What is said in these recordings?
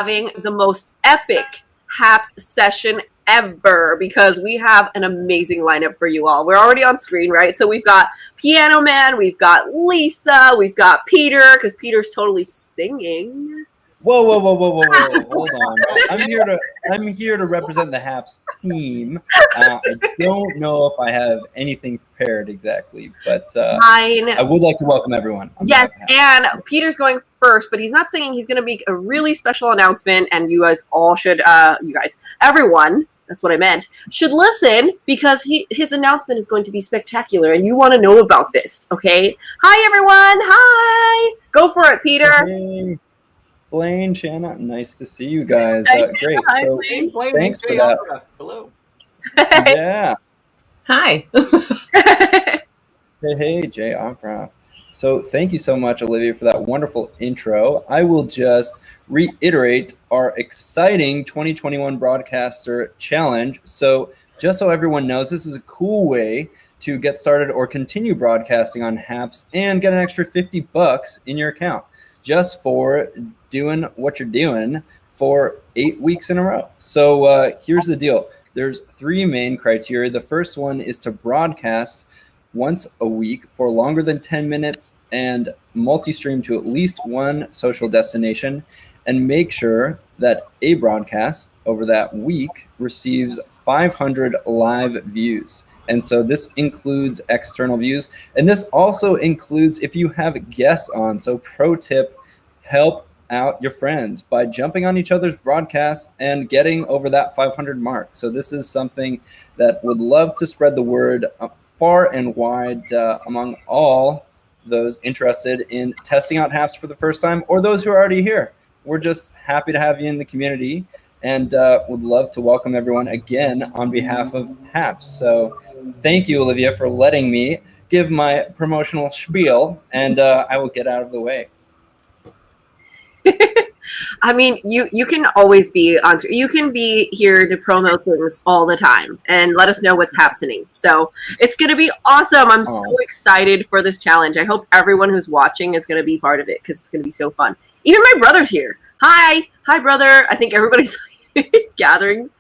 having the most epic Happs session ever because we have an amazing lineup for you all. We're already on screen, right? So we've got Piano Man, we've got Lisa, we've got Peter, because Peter's totally singing. Whoa! Hold on. I'm here to represent the Happs team. I don't know if I have anything prepared exactly, but Fine. I would like to welcome everyone. Yes, and Peter's going first, but he's not singing. He's going to make a really special announcement, and you guys all should, everyone, that's what I meant, should listen because his announcement is going to be spectacular, and you want to know about this, okay? Hi, everyone. Hi. Go for it, Peter. Hey. Blaine, Shanna, nice to see you guys. Great. Hi, so Blaine, thanks for that. Hello. Yeah. Hi. Hey, Jay Opera. So thank you so much, Olivia, for that wonderful intro. I will just reiterate our exciting 2021 Broadcaster Challenge. So just so everyone knows, this is a cool way to get started or continue broadcasting on Happs and get an extra $50 in your account just for doing what you're doing for 8 weeks in a row. So here's the deal. There's 3 main criteria. The first one is to broadcast once a week for longer than 10 minutes and multi-stream to at least one social destination, and make sure that a broadcast over that week receives 500 live views. And so this includes external views, and this also includes if you have guests on. So pro tip, help out your friends by jumping on each other's broadcasts and getting over that 500 mark. So this is something that would love to spread the word far and wide among all those interested in testing out Happs for the first time or those who are already here. We're just happy to have you in the community and would love to welcome everyone again on behalf of Happs. So thank you, Olivia, for letting me give my promotional spiel, and I will get out of the way. I mean, you can always be on. You can be here to promote things all the time and let us know what's happening. So it's going to be awesome. I'm so excited for this challenge. I hope everyone who's watching is going to be part of it because it's going to be so fun. Even my brother's here. Hi, brother. I think everybody's gathering.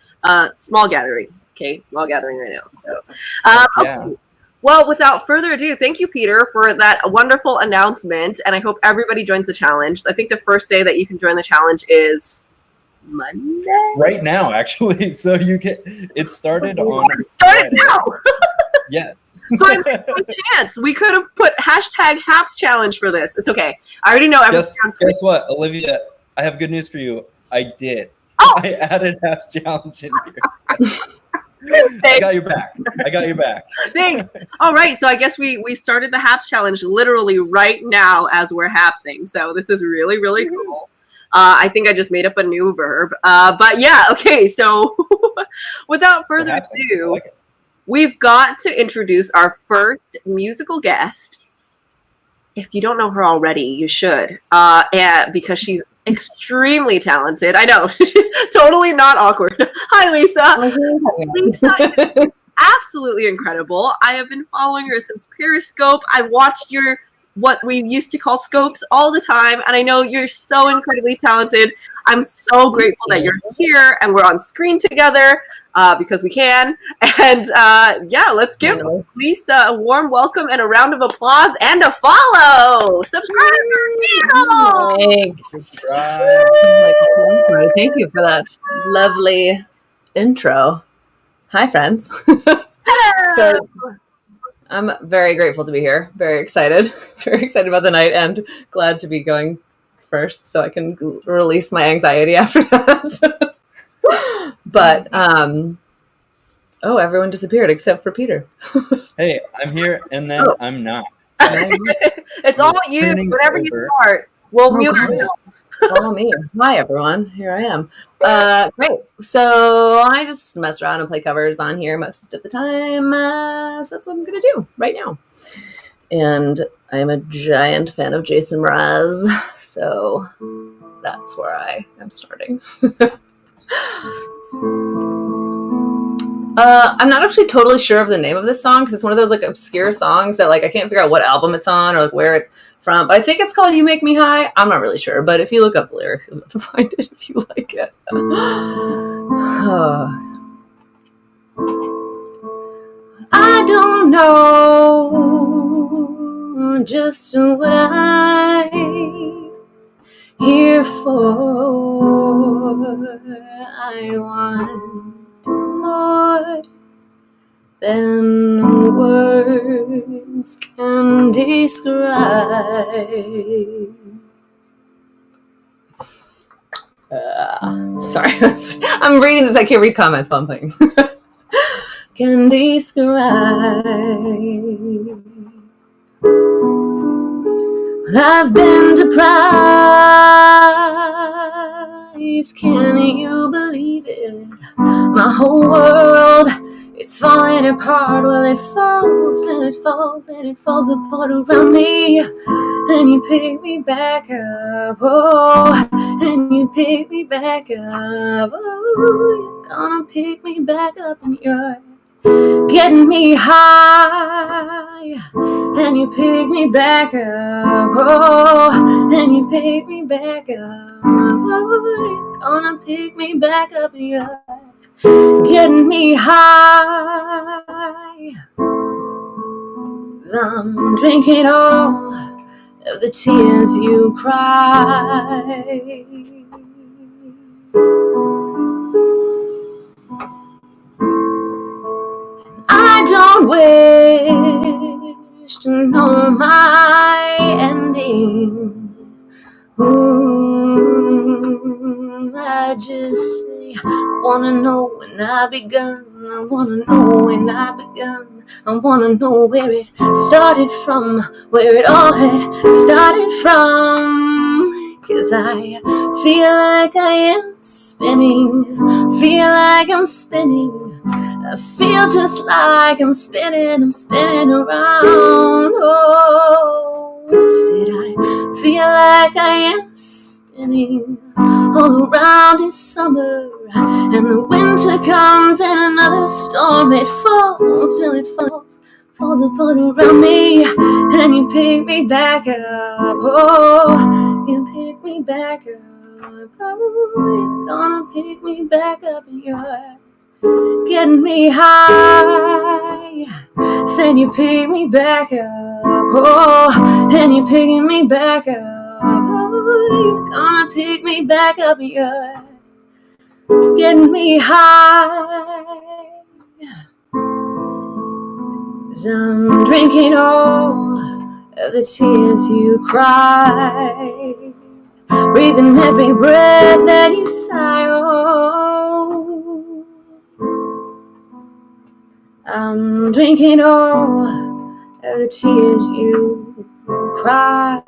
Small gathering. Okay, small gathering right now. So, Yeah. Okay. Well, without further ado, thank you, Peter, for that wonderful announcement, and I hope everybody joins the challenge. I think the first day that you can join the challenge is Monday? Right now, actually. So you get it started on Start it now! Yes. So I missed my chance. We could have put hashtag Happs Challenge for this. It's okay. I already know everything. Guess what, Olivia? I have good news for you. I did. Oh! I added Happs Challenge in here. I got your back. Thanks. All right. So I guess we started the Happs Challenge literally right now as we're hapsing. So this is really, really cool. I think I just made up a new verb. But yeah, okay. So without further ado, we've got to introduce our first musical guest. If you don't know her already, you should. Because she's extremely talented. I know. Totally not awkward. Hi, Lisa. Lisa is absolutely incredible. I have been following her since Periscope. I watched your what we used to call scopes all the time, and I know you're so incredibly talented. I'm so grateful that you're here and we're on screen together because we can. And yeah, let's give Lisa a warm welcome and a round of applause and a follow. Subscribe to our channel. Thanks. Thank you for that lovely intro. Hi, friends. So I'm very grateful to be here. Very excited about the night, and glad to be going first so I can release my anxiety after that. But everyone disappeared except for Peter. Hey, I'm here and then I'm not. It's all you. Whenever you start, we'll mute ourselves. Follow me. Hi, everyone. Here I am. Great. So I just mess around and play covers on here most of the time. So that's what I'm going to do right now. And I'm a giant fan of Jason Mraz. So that's where I am starting. I'm not actually totally sure of the name of this song because it's one of those like obscure songs that like I can't figure out what album it's on or like where it's from. But I think it's called "You Make Me High." I'm not really sure, but if you look up the lyrics, you'll be able to find it if you like it. I don't know just what I'm here for. I want more than words can describe. Sorry, I'm reading this. I can't read comments while I'm playing. Can describe. Well, I've been deprived. Can you believe it? My whole world, it's falling apart. Well, it falls and it falls and it falls apart around me. And you pick me back up, oh, and you pick me back up, oh, you're gonna pick me back up, and you're getting me high, and you pick me back up, oh, and you pick me back up, oh, you're gonna pick me back up, and you're getting me high, 'cause I'm drinking all of the tears you cry. I don't wish to know my ending. Ooh, I just say I wanna know when I begun. I wanna know when I begun. I wanna know where it started from, where it all had started from. 'Cause I feel like I am spinning, feel like I'm spinning. I feel just like I'm spinning around. Oh, I said I feel like I am spinning all around this summer. And the winter comes and another storm, it falls till it falls apart around me. And you pick me back up, oh, you pick me back up, oh, you're gonna pick me back up, and you're getting me high. Said you pick me back up, oh, and you're picking me back up, oh, you're gonna pick me back up, and you're getting me high. 'Cause I'm drinking all of the tears you cry, breathing every breath that you sigh. Oh, I'm drinking all of the tears you cry.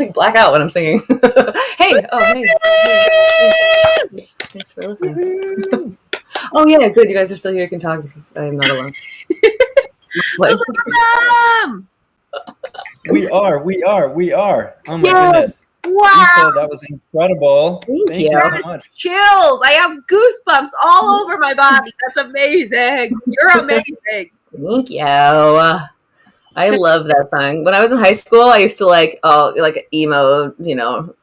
I black out when I'm singing. Hey, hey. Thanks for listening. Oh yeah, good. You guys are still here. You can talk. I'm not alone. We are. Oh my goodness. Wow. Lisa, that was incredible. Thank you so much. Chills. I have goosebumps all over my body. That's amazing. You're amazing. Thank you. I love that song. When I was in high school, I used to like emo,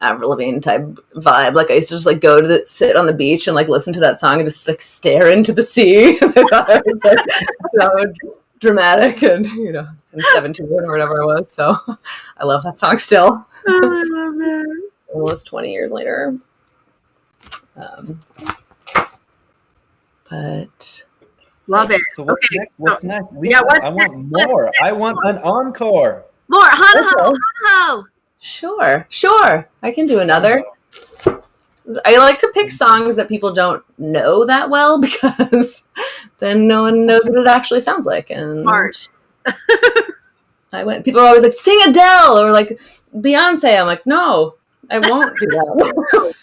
Avril Lavigne type vibe. Like I used to just like go to sit on the beach and like listen to that song and just like stare into the sea. I thought it was like so dramatic and and 17 or whatever it was. So I love that song still. Oh, I love that. Almost 20 years later. But love it. So what's next? What's next? Lisa, Yeah, what's I want more. I want an encore. More. Hana. Sure. I can do another. I like to pick songs that people don't know that well because then no one knows what it actually sounds like. And Smart. people are always like, sing Adele or like Beyonce. I'm like, no, I won't do that.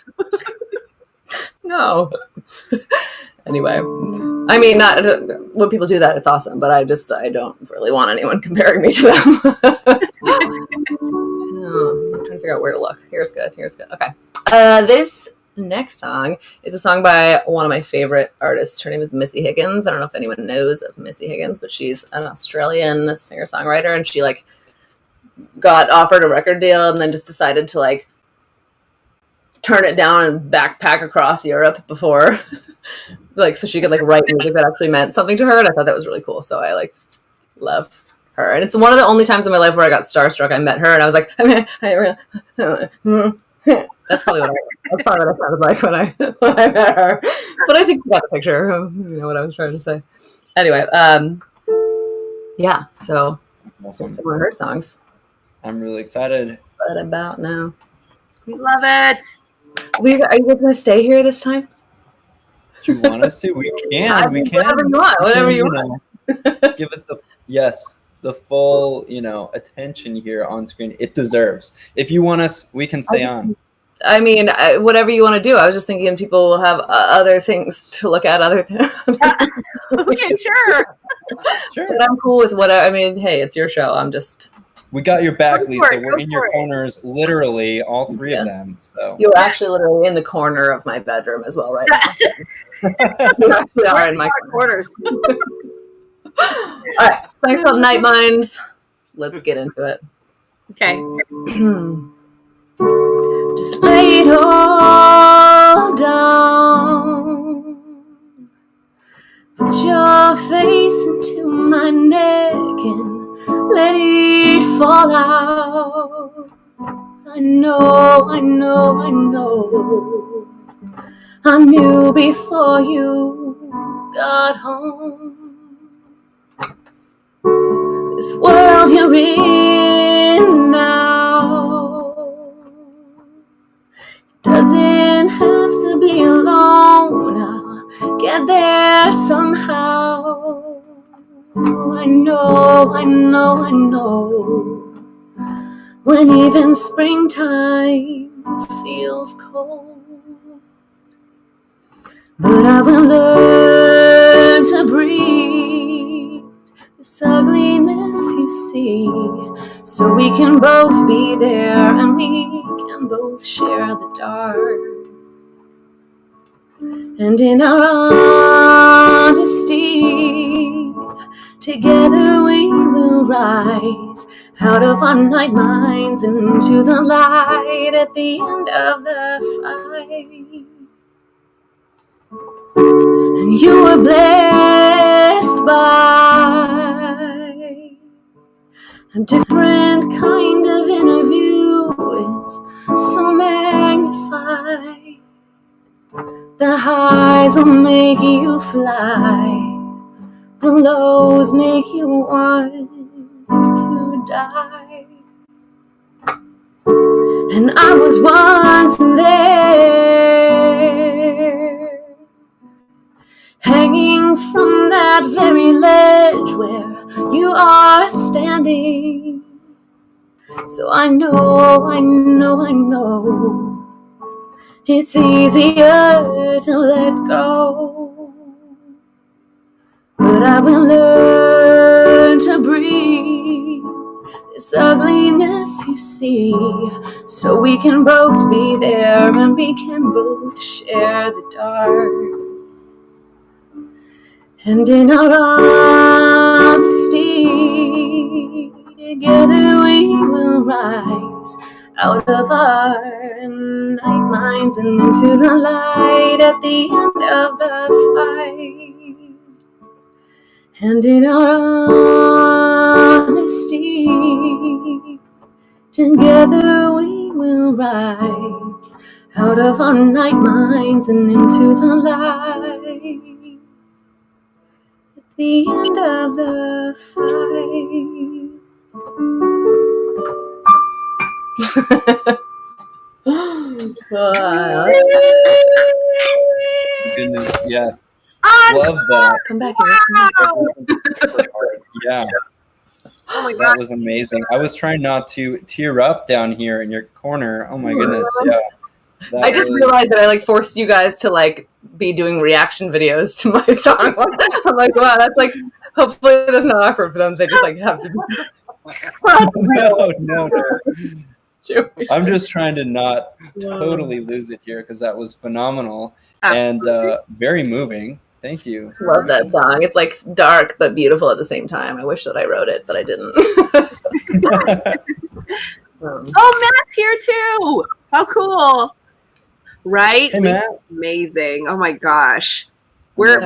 No. Anyway, I mean, not when people do that, it's awesome, but I don't really want anyone comparing me to them. I'm trying to figure figure out where to look. Here's good. Okay. This next song is a song by one of my favorite artists. Her name is Missy Higgins. I don't know if anyone knows of Missy Higgins, but she's an Australian singer-songwriter, and she like got offered a record deal and then just decided to like turn it down and backpack across Europe before like so she could like write music that actually meant something to her, and I thought that was really cool. So I like love her, and it's one of the only times in my life where I got starstruck. I met her and I was like, that's probably what I sounded like when I met her. But I think you got the picture of what I was trying to say. Anyway, yeah. So That's awesome. some of her songs. I'm really excited. What about now? We love it. Are you going to stay here this time? Do you want us to? We can. We can. Whatever you want. Give it the full, attention here on screen. It deserves. If you want us, we can stay on. I mean, whatever you want to do. I was just thinking people will have other things to look at other than. Okay, sure. Sure. But I'm cool with whatever. I mean, hey, it's your show. I'm just. We got your back, Go for Lisa. it, We're go in your for it. corners, literally, all three of them. So You're actually literally in the corner of my bedroom as well, right now. So. You actually are in my corner. quarters. All right. Thanks called Night Minds. Let's get into it. Okay. Just lay it all down. Put your face into my neck and let it fall out. I know. I knew before you got home. This world you're in now doesn't have to be alone. I'll get there somehow. I know. When even springtime feels cold, but I will learn to breathe this ugliness you see, so we can both be there and we can both share the dark. And in our honesty, together we will rise out of our night minds into the light at the end of the fight. And you were blessed by a different kind of interview. It's so magnified. The highs will make you fly. The lows make you want to die. And I was once there, hanging from that very ledge where you are standing. So I know it's easier to let go. But I will learn to breathe this ugliness you see, so we can both be there and we can both share the dark. And in our honesty, together we will rise out of our night minds and into the light at the end of the fight. And in our honesty, together we will rise out of our night minds and into the light at the end of the fight. goodness, yes. Love that. Come back here. Yeah. Oh my That god. was amazing. I was trying not to tear up down here in your corner. Oh my goodness. Yeah. That I just was- realized that I forced you guys to be doing reaction videos to my song. I'm like, wow, that's hopefully that's not awkward for them. They just have to. No. Jewish. I'm just trying to not totally lose it here because that was phenomenal and very moving. Thank you. Love that song. It's like dark but beautiful at the same time. I wish that I wrote it, but I didn't. Oh, Matt's here too. How cool. Right? Hey, Matt. Amazing. Oh my gosh. We're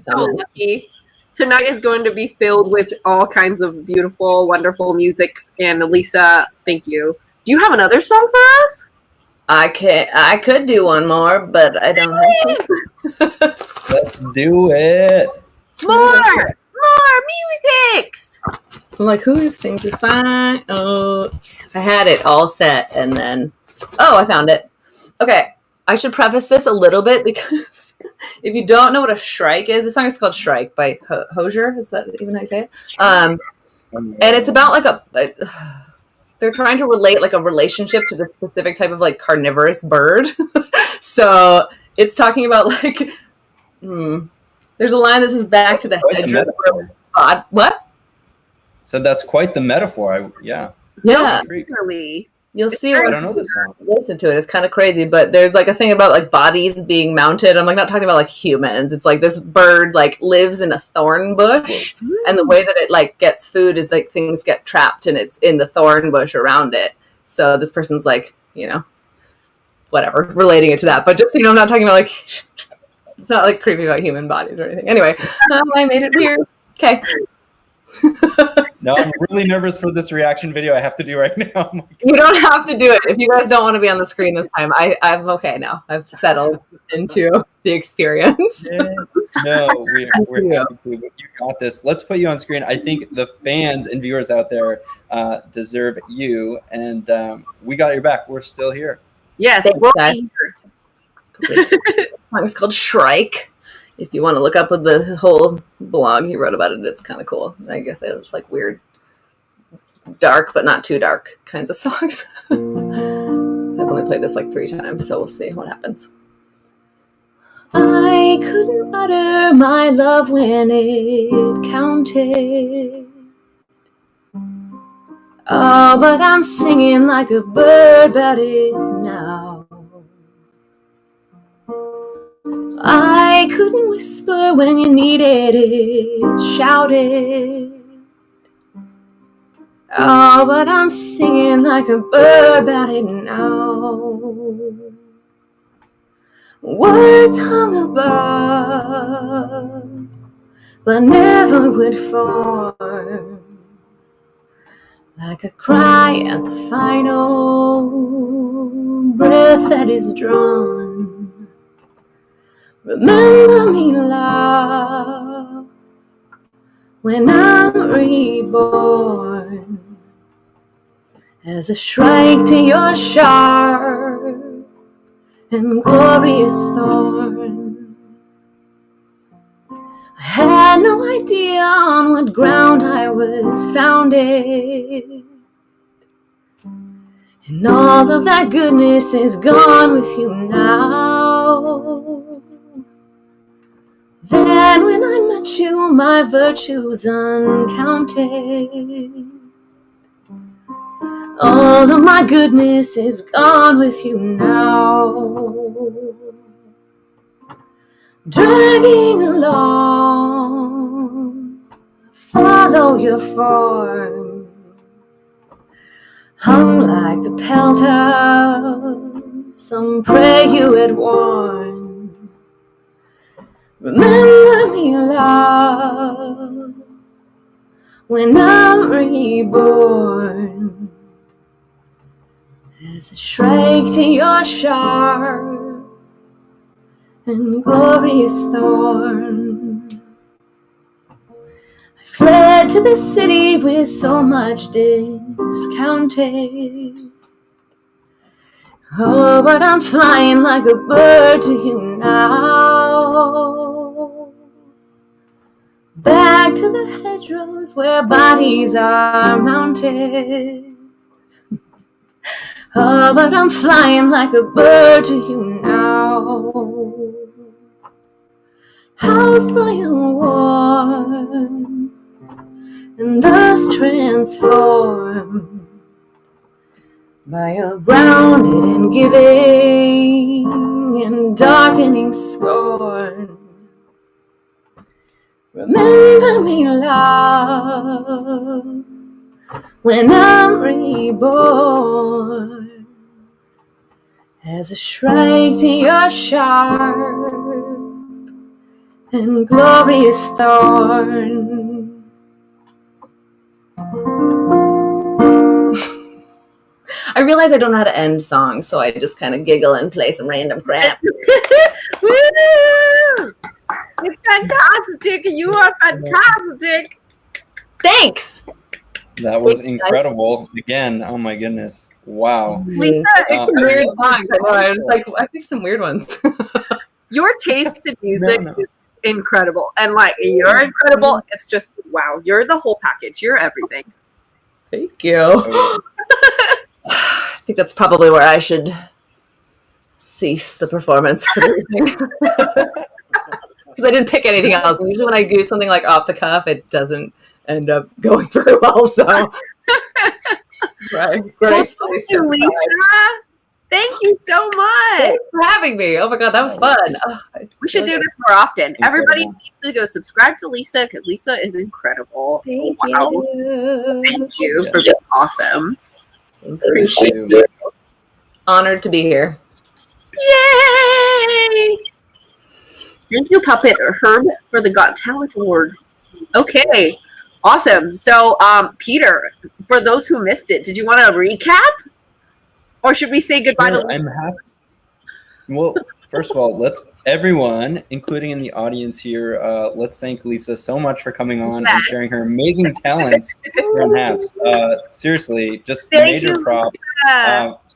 so lucky. Tonight is going to be filled with all kinds of beautiful, wonderful music. And Lisa, thank you. Do you have another song for us? I could do one more, but I don't have to. Let's do it. More musics. I'm like, who sings this song? Oh, I had it all set, and then I found it. Okay, I should preface this a little bit because if you don't know what a shrike is, the song is called "Shrike" by Hosier. Is that even how you say it? And it's about like they're trying to relate like a relationship to the specific type of like carnivorous bird. So it's talking about like, there's a line that says back to the hedgerow. What? So that's quite the metaphor. Yeah. You'll see. I don't know this song. Listen to it. It's kind of crazy, but there's like a thing about like bodies being mounted. I'm like not talking about like humans. It's like this bird like lives in a thorn bush, and the way that it like gets food is like things get trapped and it's in the thorn bush around it. So this person's like, whatever, relating it to that. But just so I'm not talking about like it's not like creepy about human bodies or anything. Anyway, I made it weird. Okay. No, I'm really nervous for this reaction video I have to do right now. You don't have to do it. If you guys don't want to be on the screen this time, I'm okay now. I've settled into the experience. No, we're happy to. You got this. Let's put you on screen. I think the fans and viewers out there deserve you, and we got your back. We're still here. Yes, we're here. The song's called Shrike. If you want to look up with the whole blog he wrote about it, it's kind of cool. I guess it's like weird, dark, but not too dark kinds of songs. I've only played this like 3 times, so we'll see what happens. I couldn't utter my love when it counted. Oh, but I'm singing like a bird about it now. I couldn't whisper when you needed it, shouted. Oh, but I'm singing like a bird about it now. Words hung above, but never would form. Like a cry at the final breath that is drawn. Remember me, love, when I'm reborn as a shrike to your sharp and glorious thorn. I had no idea on what ground I was founded, and all of that goodness is gone with you now. Then when I met you, my virtues uncounted. All of my goodness is gone with you now. Dragging along, follow your form. Hung like the pelt of some prey you had worn. Remember me, love, when I'm reborn as a shrike to your sharp and glorious thorn. I fled to the city with so much discounted. Oh, but I'm flying like a bird to you now. Back to the hedgerows where bodies are mounted. Oh, but I'm flying like a bird to you now. Housed by a warm and thus transformed. by a grounded and giving and darkening scorn. Remember me, love, when I'm reborn, as a shrike to your sharp and glorious thorn. I realize I don't know how to end songs, so I just kind of giggle and play some random crap. Woo! It's fantastic. You are fantastic. Thanks. That was incredible. Again, oh my goodness. Wow. Lisa, Weird songs. I picked some weird ones. your taste in music is incredible. And like, you're incredible. It's just, wow. You're the whole package. You're everything. Thank you. I think that's probably where I should cease the performance for everything. Because I didn't pick anything else. And usually when I do something like off the cuff, it doesn't end up going very well. So, right. Gracefully. Thank you, Lisa. Thank you so much. Thanks for having me. Oh my God, that was fun. We should do this more often. Everybody needs to go subscribe to Lisa because Lisa is incredible. Thank you. Thank you for being awesome. Appreciate it. Honored to be here. Yay! Thank you, Puppet Herb, for the Got Talent Award. Okay, awesome. So, Peter, for those who missed it, did you want to recap? Or should we say goodbye to I'm happy. Well, first of all, let's everyone, including in the audience here, let's thank Lisa so much for coming on and sharing her amazing talents here on Happs. Seriously, just major props.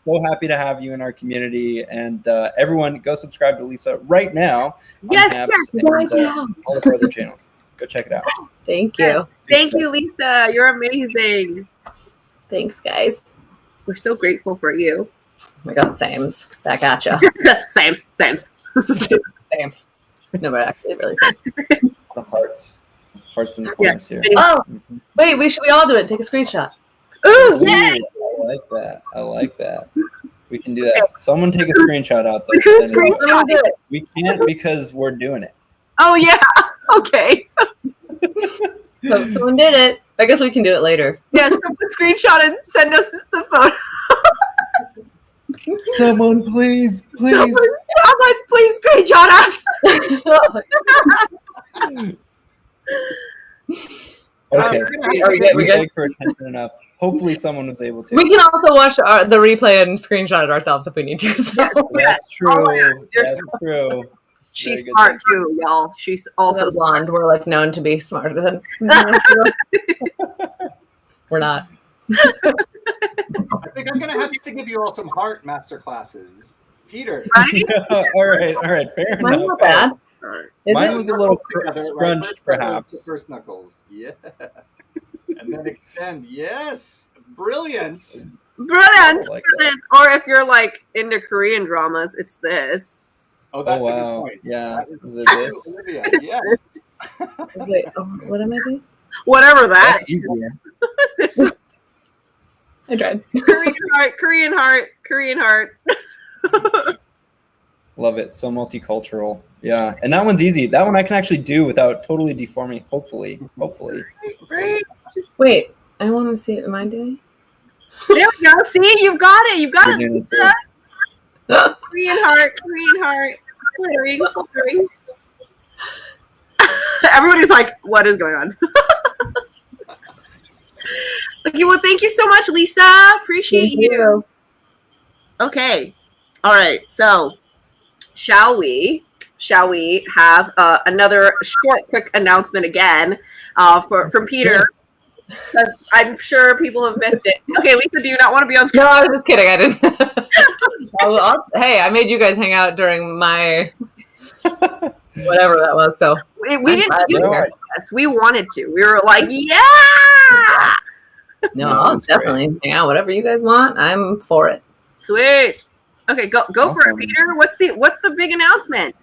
So happy to have you in our community, and everyone, go subscribe to Lisa right now on Happs and all of our other channels. Go check it out. Thank you. Thank you, Lisa. You're amazing. Thanks, guys. We're so grateful for you. Oh my God, Sames. Back at ya. Sames. Sames. No, but actually, really thanks. The hearts in the corners here. Oh, wait, we all do it. Take a screenshot. Ooh, yay! I like that. We can do that. Someone take a screenshot out there. We can't because we're doing it. Oh, yeah. Okay. So someone did it. I guess we can do it later. Yes, screenshot and send us the photo. Someone, please. Someone, please screenshot us. Okay. We good for attention enough. Hopefully someone was able to. We can also watch the replay and screenshot it ourselves if we need to. So. That's true. That's true. She's smart too, y'all. She's also blonde. We're like known to be smarter than. We're not. I think I'm gonna have to give you all some heart master classes, Peter. Right? all right. Fair enough. Mine's not bad. Mine was a little scrunched, perhaps. First knuckles, yeah, and then extend. Yes, brilliant. Like brilliant. Or if you're like into Korean dramas, it's this. Oh, that's a wow. good point. Yeah. Is it this? Olivia, yes. Wait, what am I doing? Whatever that. That's easier. This is I tried. Korean heart. Love it. So multicultural. Yeah. And that one's easy. That one I can actually do without totally deforming. Hopefully. Right. Wait, I want to see it. Am I doing? There we go. See, you've got it. You've got it. Korean heart. Flittering. Everybody's like, what is going on? Okay, well, thank you so much, Lisa. Appreciate you. Okay. All right. So, shall we have another short, quick announcement again from Peter? Because I'm sure people have missed it. Okay, Lisa, do you not want to be on screen? No, I was just kidding. I didn't. Hey, I made you guys hang out during my whatever that was. So We didn't do this. We wanted to. We were like, yeah. No, I'll definitely hang out. Whatever you guys want, I'm for it. Sweet. Okay, go for it, Peter. What's the big announcement?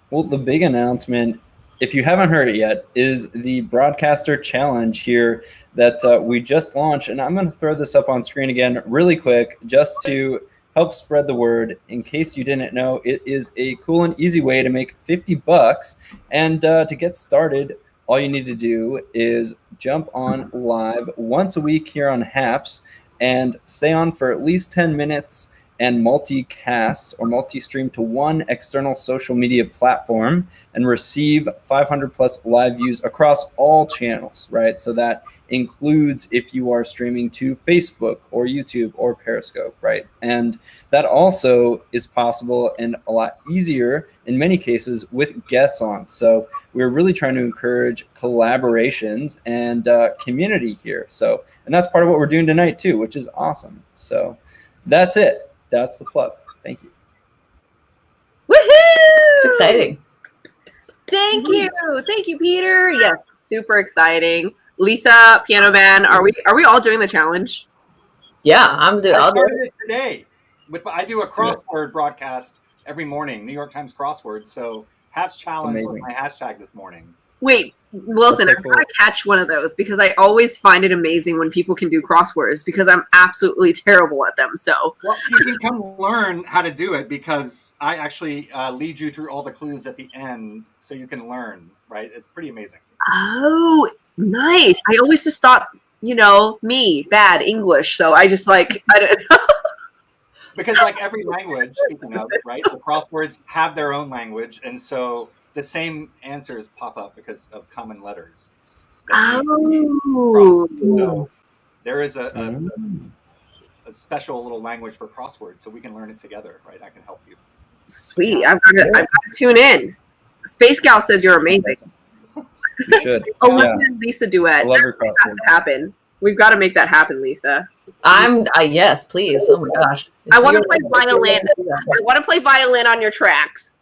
Well, the big announcement if you haven't heard it yet, is the Broadcaster Challenge here that we just launched. And I'm going to throw this up on screen again really quick just to help spread the word. In case you didn't know, it is a cool and easy way to make $50. And to get started, all you need to do is jump on live once a week here on Happs and stay on for at least 10 minutes and multicast or multi-stream to one external social media platform and receive 500 plus live views across all channels, right? So that includes if you are streaming to Facebook or YouTube or Periscope, right? And that also is possible and a lot easier in many cases with guests on. So we're really trying to encourage collaborations and community here. So, and that's part of what we're doing tonight too, which is awesome. So that's it. That's the plug. Thank you. Woohoo! It's exciting. Thank you, Peter. Yes, super exciting. Lisa, Piano Man, are we all doing the challenge? Yeah, I'll do started it. it today. I do a crossword broadcast every morning, New York Times crossword. So Happs Challenge was my hashtag this morning. Wait, Wilson, That's so I've cool. got to catch one of those because I always find it amazing when people can do crosswords because I'm absolutely terrible at them. So, well, you can come learn how to do it because I actually lead you through all the clues at the end so you can learn, right? It's pretty amazing. oh, nice. I always just thought, me, bad English. So I just I don't know. Because like every language, speaking of, right, the crosswords have their own language. And so the same answers pop up because of common letters. Oh. So there is a special little language for crosswords, so we can learn it together, right? I can help you. Sweet. I've got to tune in. Space Gal says you're amazing. You should. Olivia and Lisa duet. I love your That has to happen. We've got to make that happen, Lisa. Yes, please. Oh my gosh. I want to play violin. I want to play violin on your tracks.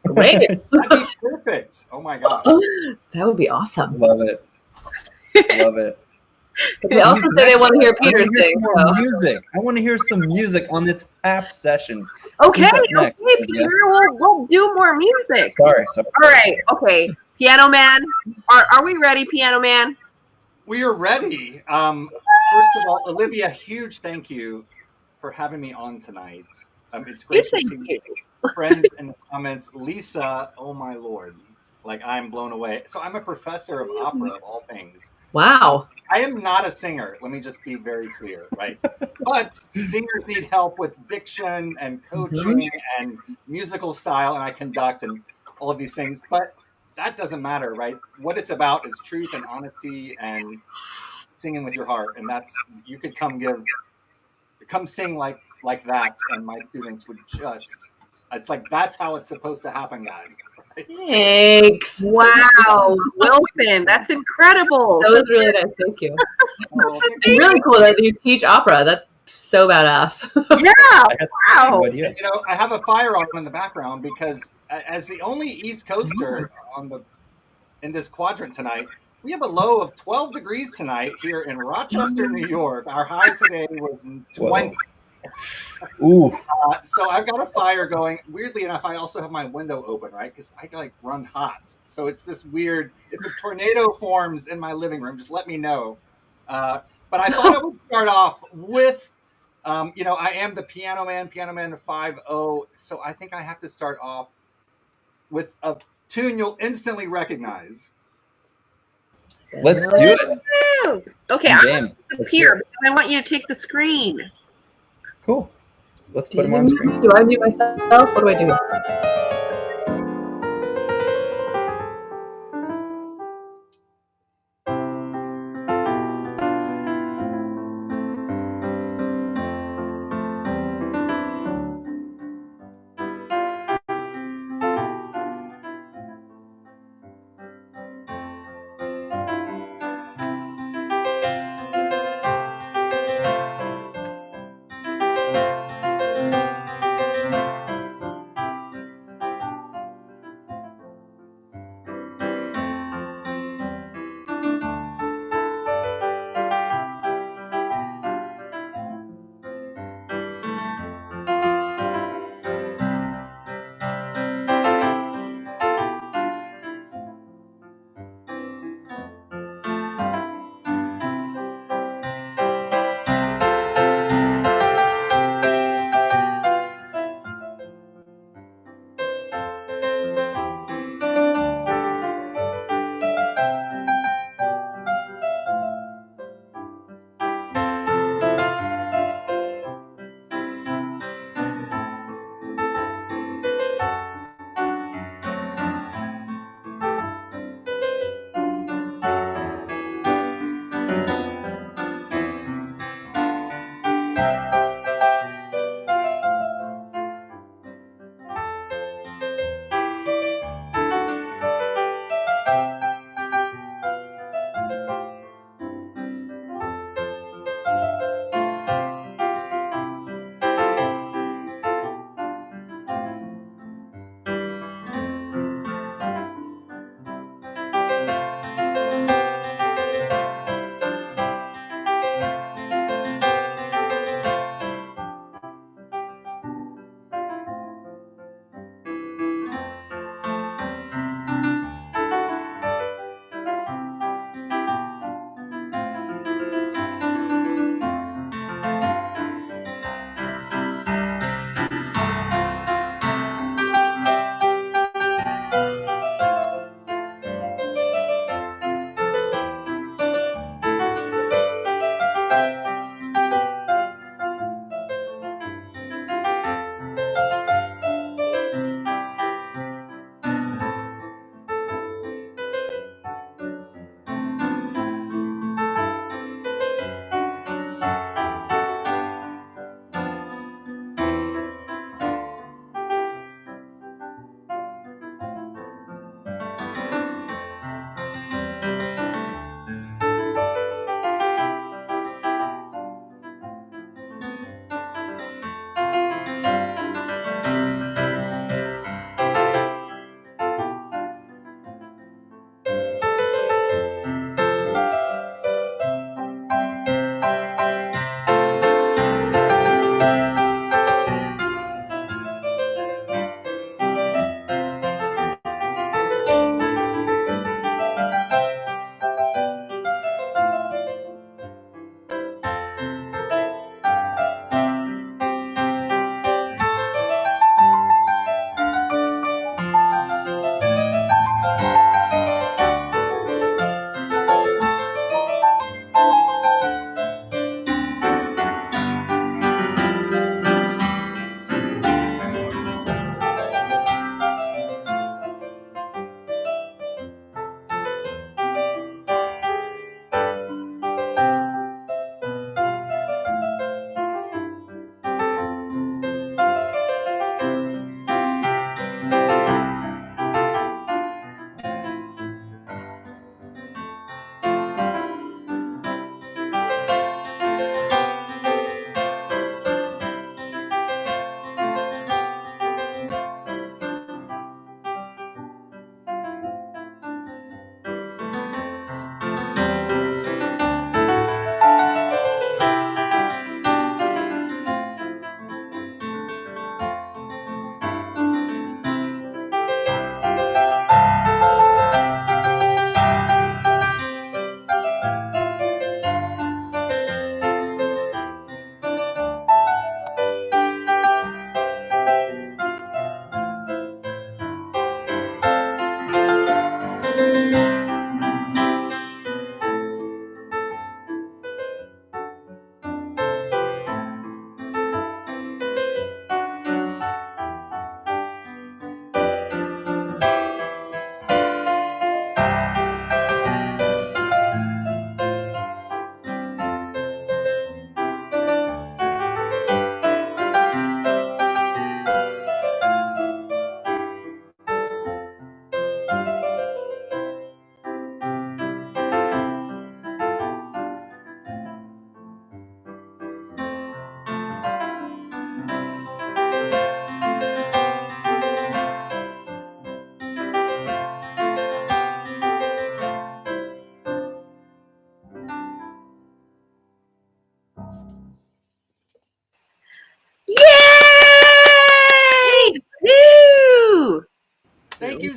Great. That'd be perfect. Oh my gosh. That would be awesome. Love it. Love it. They also say they want to hear Peter sing. So. Music. I want to hear some music on this Happs session. Okay, next? Peter, we'll do more music. Sorry. All right, okay. Piano Man, are we ready, Piano Man? We are ready. First of all, Olivia, huge thank you for having me on tonight. It's great to see friends in the comments. Lisa, oh my Lord. I'm blown away. So I'm a professor of opera of all things. Wow. I am not a singer. Let me just be very clear, right? But singers need help with diction and coaching and musical style, and I conduct and all of these things. But that doesn't matter, right? What it's about is truth and honesty and singing with your heart. And you could come sing like that, and my students would it's that's how it's supposed to happen, guys. Right? Thanks. Wow, Wilson, that's incredible. That was really nice. Thank you. It's really cool that you teach opera. That's so badass. Yeah. Wow. I have a fire on in the background because as the only East Coaster in this quadrant tonight, we have a low of 12 degrees tonight here in Rochester, New York. Our high today was 20. Ooh. So I've got a fire going. Weirdly enough, I also have my window open, right? Because I run hot. So it's this weird. If a tornado forms in my living room, just let me know. But I thought I would start off with, I am the Piano Man 5-0. So I think I have to start off with a tune you'll instantly recognize. Let's do it. Okay, I'm going to disappear because I want you to take the screen. Cool. Let's put him on screen. Do I mute myself? What do I do?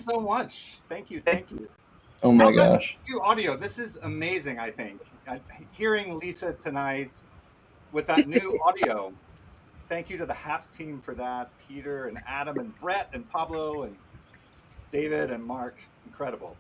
so much. Thank you. Thank you. Oh my How about gosh. you audio? This is amazing, I think. Hearing Lisa tonight with that new audio. Thank you to the Happs team for that. Peter and Adam and Brett and Pablo and David and Mark. Incredible.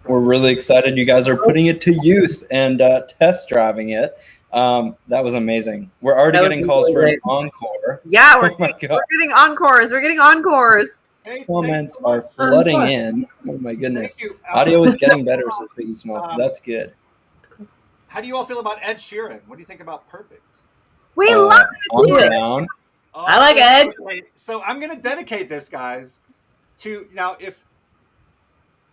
We're really excited you guys are putting it to use and test driving it. That was amazing. We're already That was getting calls for really an encore. Yeah, Oh my God. we're getting encores. We're getting encores. Hey, thanks Comments so are much. flooding in. Oh my goodness. Thank you. Audio is getting better, says Biggie Smalls. That's good. How do you all feel about Ed Sheeran? What do you think about Perfect? We love I'm it. down. I like Ed. Okay, so I'm going to dedicate this, guys, to now. If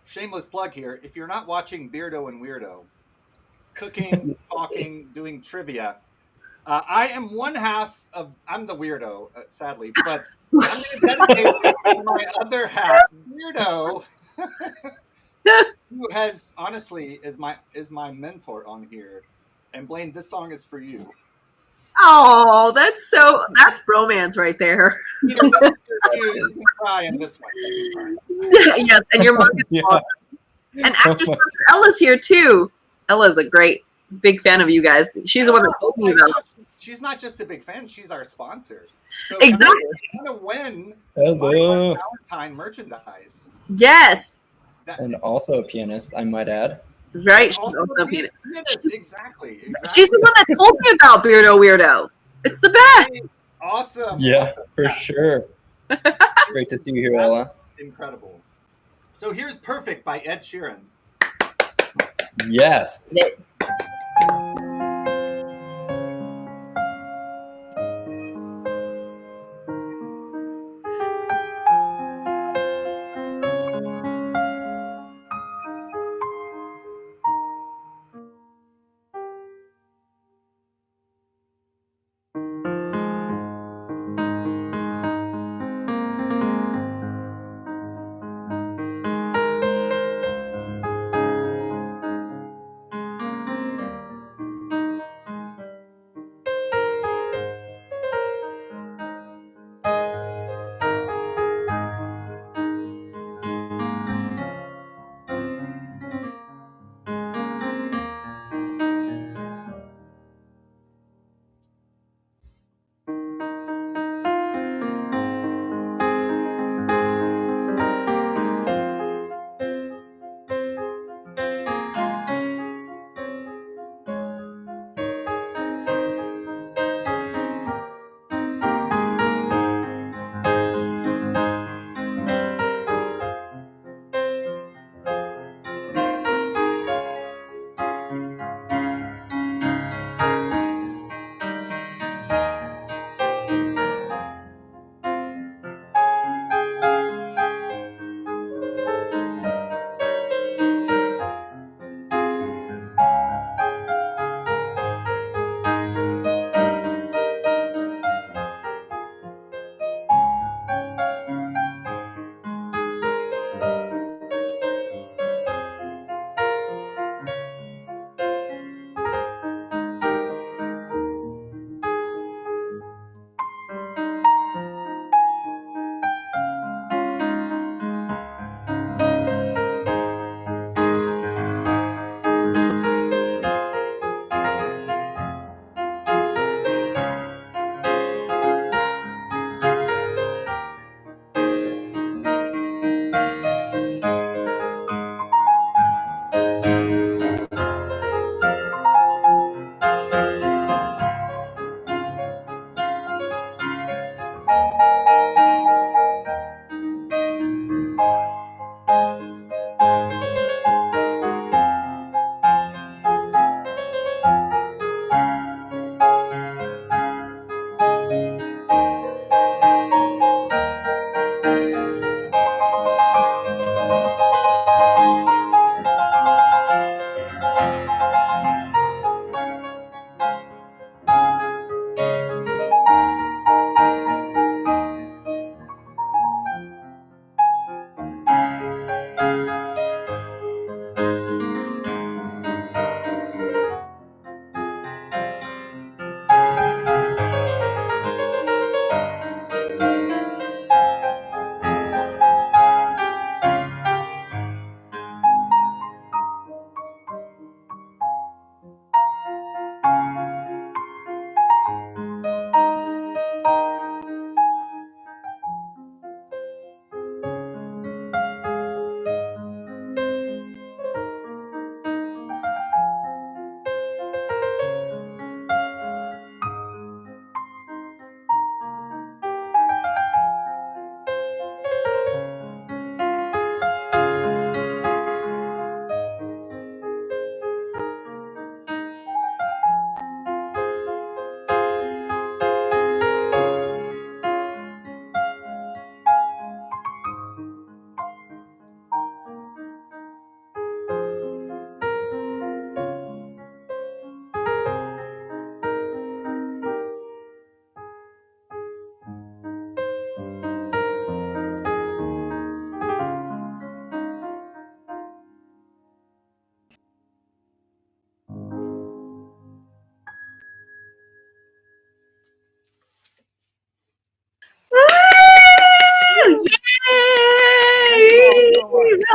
shameless plug here, if you're not watching Beardo and Weirdo, cooking, talking, doing trivia, I am one half of. I'm the weirdo, sadly, but I'm going to dedicate this to my other half, Weirdo, who has honestly is my mentor on here. And Blaine, this song is for you. Oh, that's bromance right there. Peter, this is for you. You can cry in this one. You can cry. Yes, and your mug is Yeah. full. And actress Ella's here too. Ella's a great big fan of you guys. She's the one that told me about it. She's not just a big fan; she's our sponsor. So Exactly. I'm gonna win Hello. Valentine merchandise. Yes. And also a pianist, I might add. Right. She's Also also a a pianist. pianist. Exactly. She's the one that told me about Beardo Weirdo. It's the best. Hey, awesome. Yeah, awesome. for sure. Great to see you here, Ella. Incredible. So here's "Perfect" by Ed Sheeran. Yes.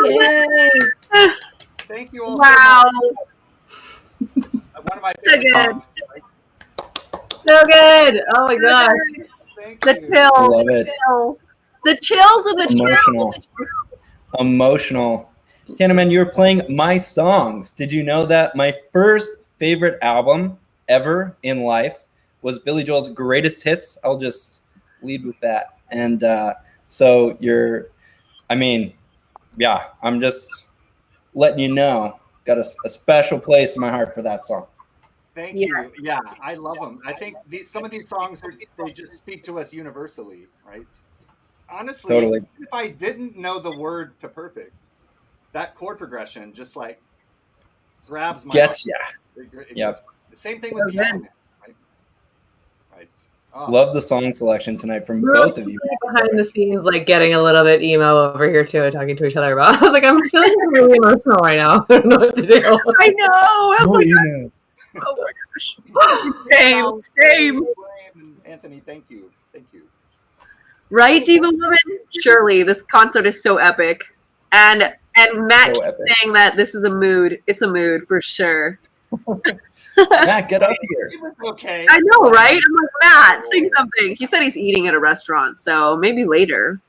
Yay! Thank you all Wow. so much. One of my So favorite good. songs. So good. Oh my gosh. Thank The you. chills. Love it. The chills of the Emotional. Emotional. Candyman, you're playing my songs. Did you know that my first favorite album ever in life was Billy Joel's Greatest Hits? I'll just lead with that. And so I'm just letting you know, got a special place in my heart for that song. Thank Yeah. you. Yeah, I love them. I think some of these songs they just speak to us universally, right? Honestly, Totally. even if I didn't know the words to Perfect, that chord progression just like grabs my heart. Gets ya. It Yep. gets the same thing with So Piano good. Man, right? Right. Oh, Love the song selection tonight from We're both of you. behind the scenes, like getting a little bit emo over here too, talking to each other about. I was like, I'm feeling really emotional right now. I don't know what to do. I know. I was Oh, like, yeah. oh my gosh. Same. Al, Same. Graham, and Anthony, thank you. Thank you. Right, Diva Woman? Surely this concert is so epic. And Matt So keeps epic. saying that this is a mood. It's a mood for sure. Matt, get up here. It was okay. I know, right? I'm like, Matt, sing something. He said he's eating at a restaurant, so maybe later.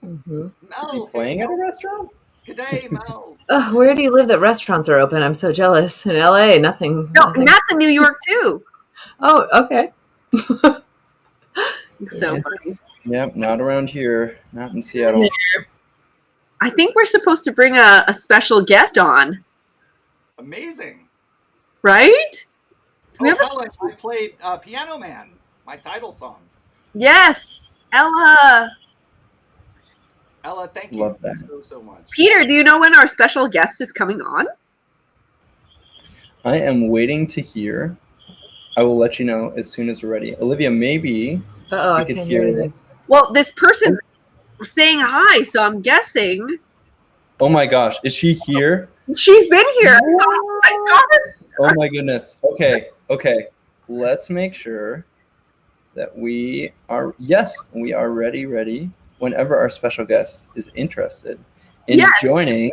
Mm-hmm. Is he Mel, playing at a restaurant? good day, Mel. Oh, where do you live that restaurants are open? I'm so jealous. In LA, nothing. No, nothing. Matt's in New York too. Oh, okay. So Yeah. funny. Yep, not around here. Not in Seattle. I think we're supposed to bring a special guest on, Amazing. right? Do we Oh, have a Helen, I played Piano Man, my title song. Yes, Ella. Ella, thank you Love that. so much. Peter, do you know when our special guest is coming on? I am waiting to hear. I will let you know as soon as we're ready. Olivia, maybe Uh-oh, we I could can't hear hear. anything. Well, this person is saying hi, so I'm guessing Oh my gosh, is she here? she's been here. I saw her. Oh my goodness. Okay. Let's make sure that we are ready whenever our special guest is interested in Yes. joining.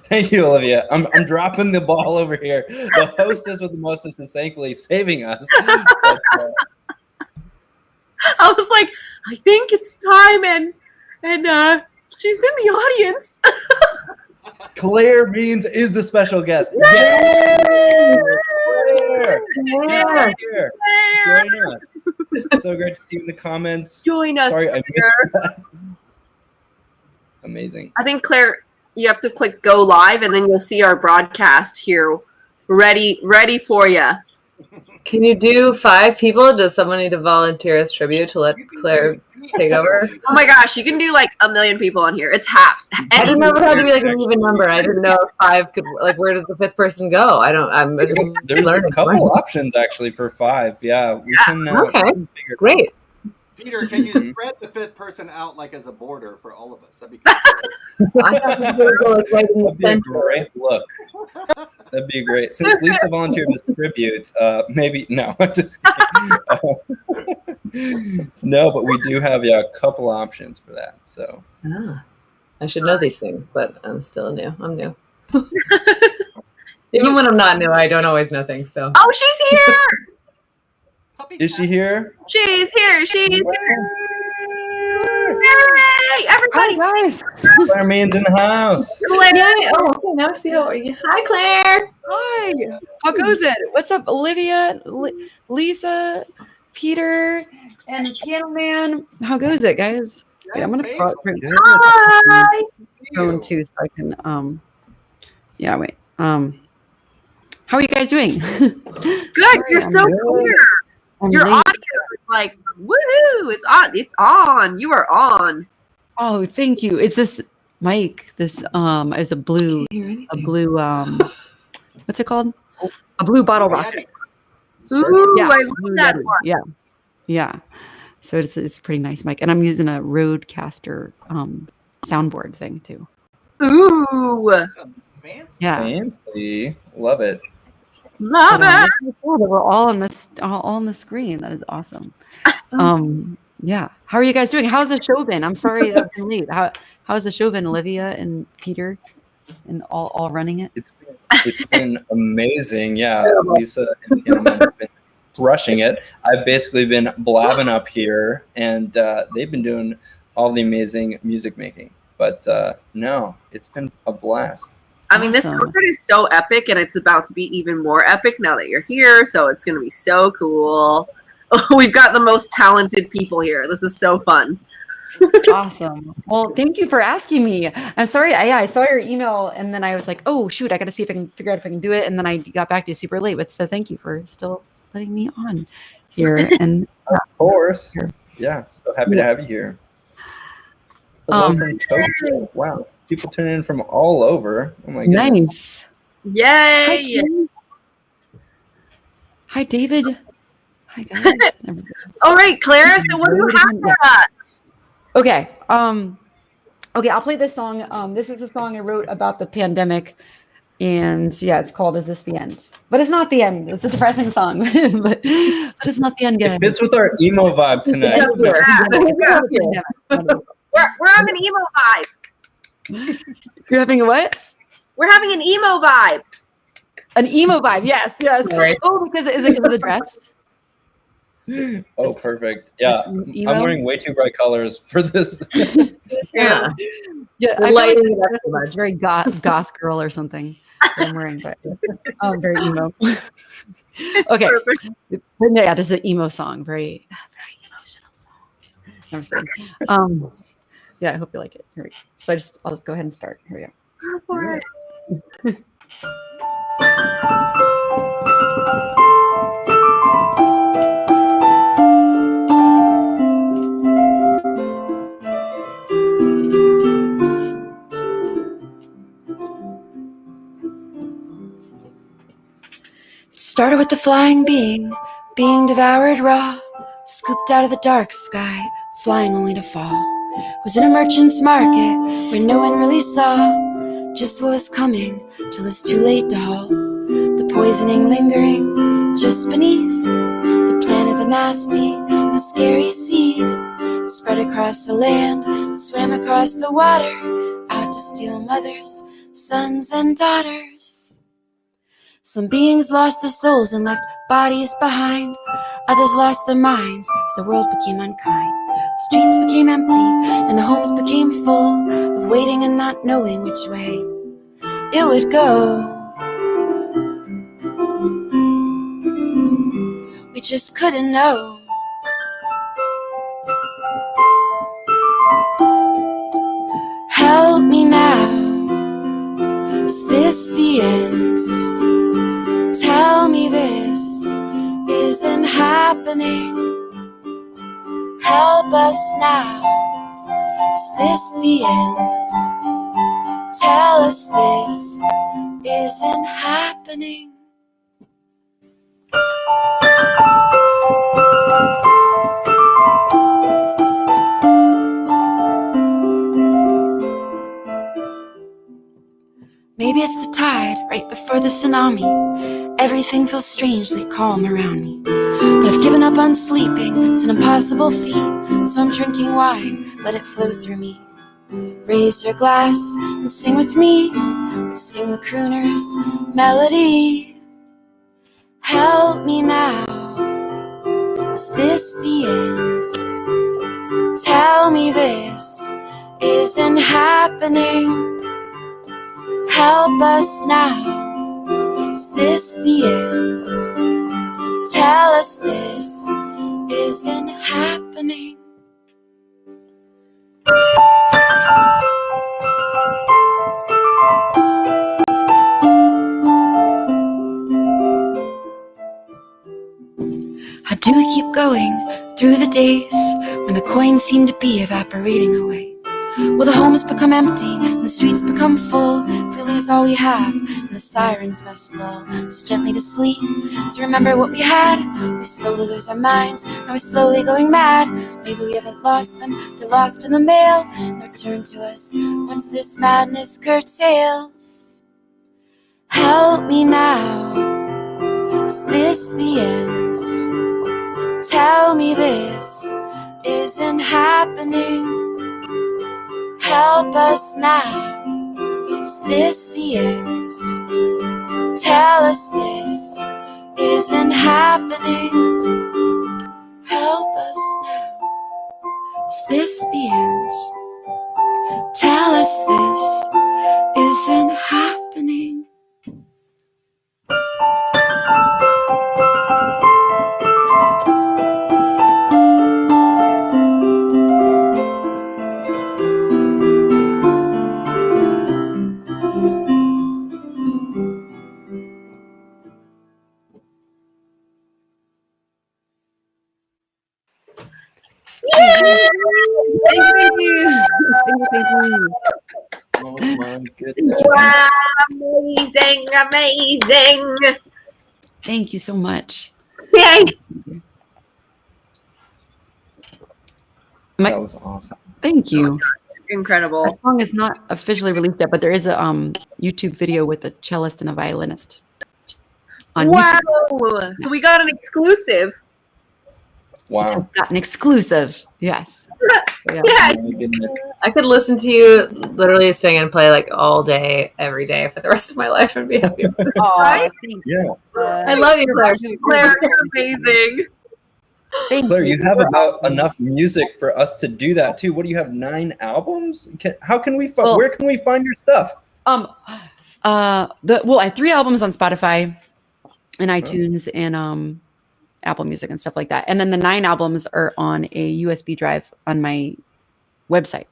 Thank you, Olivia. I'm dropping the ball over here. The hostess with the mostest is thankfully saving us. But, I was like, I think it's time, and she's in the audience. Claire Means is the special guest. Yes! Claire! Yeah. Here. Claire, Join us. So great to see you in the comments. join us. Sorry, I Claire. missed that. Amazing. I think Claire, you have to click go live, and then you'll see our broadcast here, ready for you. Can you do 5 people? Does someone need to volunteer as tribute to let Claire take over? Oh my gosh, you can do like 1 million people on here. It's Happs. I didn't know if it had to be like an even number. I didn't know if 5 could, like, where does the 5th person go? I'm just There's learning. a couple options actually for 5. Yeah, we can. Okay. we can figure it out. Great. Peter, can you spread the 5th person out like as a border for all of us? That'd be cool. I thought we were going, like, right in the That'd be a center. great look. That'd be great. Since Lisa volunteered as tribute, maybe no. I'm just kidding. No, but we do have a couple options for that. So Ah, I should know these things, but I'm still new. I'm new. Even when I'm not new, I don't always know things. So Oh, she's here. Puppy is she here? She's here. She's here. Yay, everybody. Hi guys. Claire Means in the house. Yay. Oh, okay. Now I see how. Hi, Claire. Hi. How goes it? What's up, Olivia, Lisa, Peter, and Piano Man? How goes it, guys? Wait, I'm gonna Yes, bring hey, Hi. phone too, so I can yeah. Wait. How are you guys doing? Good. You're so clear. I'm Your late. audio is like woohoo! It's on. It's on. You are on. Oh, thank you. It's this mic. This is a blue, what's it called? A blue bottle rocket. Ooh, Yeah, I love blue that Yeti. one. Yeah. So it's a pretty nice mic, and I'm using a Rodecaster soundboard thing too. Ooh, Fancy. Yeah. Fancy. Love it. love it. That's so cool that we're all on this, all on the screen. That is awesome. Yeah. How are you guys doing? How's the show been? I'm sorry I've been late. How's the show been, Olivia and Peter and all running it? It's been amazing. Yeah, Lisa and Piano have been crushing it. I've basically been blabbing up here, and they've been doing all the amazing music making. But no, it's been a blast. I mean, this Awesome. concert is so epic, and it's about to be even more epic now that you're here. So it's going to be so cool. We've got the most talented people here. This is so fun. Awesome. Well, thank you for asking me. I'm sorry. I saw your email and then I was like, oh shoot, I got to see if I can figure out if I can do it. And then I got back to you super late. But so thank you for still letting me on here. And Of course. Yeah, so happy to have you here. Hello from Tokyo. Wow, people tuning in from all over. Oh my goodness. nice. Yay! Hi, David. Hi, guys. All right, Claire. So what do you have for us? Okay. Okay, I'll play this song. This is a song I wrote about the pandemic. And yeah, it's called "Is This the End?" But it's not the end. It's a depressing song, but it's not the end, guys. It fits with our emo vibe tonight. We're having an emo vibe. You're having a what? We're having an emo vibe. An emo vibe. Yes, yes. Right. Oh, because is it because of the dress? Oh, perfect. Yeah, Emo? I'm wearing way too bright colors for this. Yeah. Yeah, I feel like Lighting the it up dress too looks much. very goth girl or something. That I'm wearing, but very emo. Okay. Perfect. But yeah, this is an emo song. Very emotional song. No, I'm just kidding. Yeah, I hope you like it. Here we go. So I'll just go ahead and start. Here we go. Go for it. It started with the flying being devoured raw, scooped out of the dark sky, flying only to fall. Was in a merchant's market where no one really saw just what was coming till it was too late to halt. The poisoning lingering just beneath the plant of the nasty, the scary seed, spread across the land, swam across the water, out to steal mothers, sons, and daughters. Some beings lost their souls and left bodies behind. Others lost their minds as the world became unkind. The streets became empty and the homes became full of waiting and not knowing which way it would go. We just couldn't know. Help me now. Is this the end? Tell me this isn't happening. Help us now. Is this the end? Tell us this isn't happening. Maybe it's the tide right before the tsunami. Everything feels strangely calm around me. But I've given up on sleeping, it's an impossible feat. So I'm drinking wine, let it flow through me. Raise your glass and sing with me. Let's sing the crooner's melody. Help me now. Is this the end? Tell me this isn't happening. Help us now. Is this the end? Tell us this isn't happening. How do we keep going through the days when the coins seem to be evaporating away? Will the homes become empty and the streets become full if we lose all we have and the sirens must lull us gently to sleep? So remember what we had. We slowly lose our minds, now we're slowly going mad. Maybe we haven't lost them, they're lost in the mail and they'll return to us once this madness curtails. Help me now. Is this the end? Tell me this isn't happening. Help us now. Is this the end? Tell us this isn't happening. Help us now. Is this the end? Tell us this isn't happening. Thank you. Thank you. Oh my goodness. Wow, amazing. Thank you so much. Yay. That was awesome. Thank you. Incredible. That song is not officially released yet, but there is a YouTube video with a cellist and a violinist. On Wow. YouTube. So we got an exclusive. Wow. Got an exclusive. Yes. Yeah. Yeah. Oh my goodness. I could listen to you literally sing and play like all day, every day for the rest of my life and be happy. Aw, Right? thank Yeah. you. I love you, Claire. Claire, you're amazing. Thank Claire, you have You're about awesome. enough music for us to do that too. What do you have? 9 albums? How can we Well- where can we find your stuff? I have 3 albums on Spotify and iTunes and Apple Music and stuff like that. And then the 9 albums are on a USB drive on my website.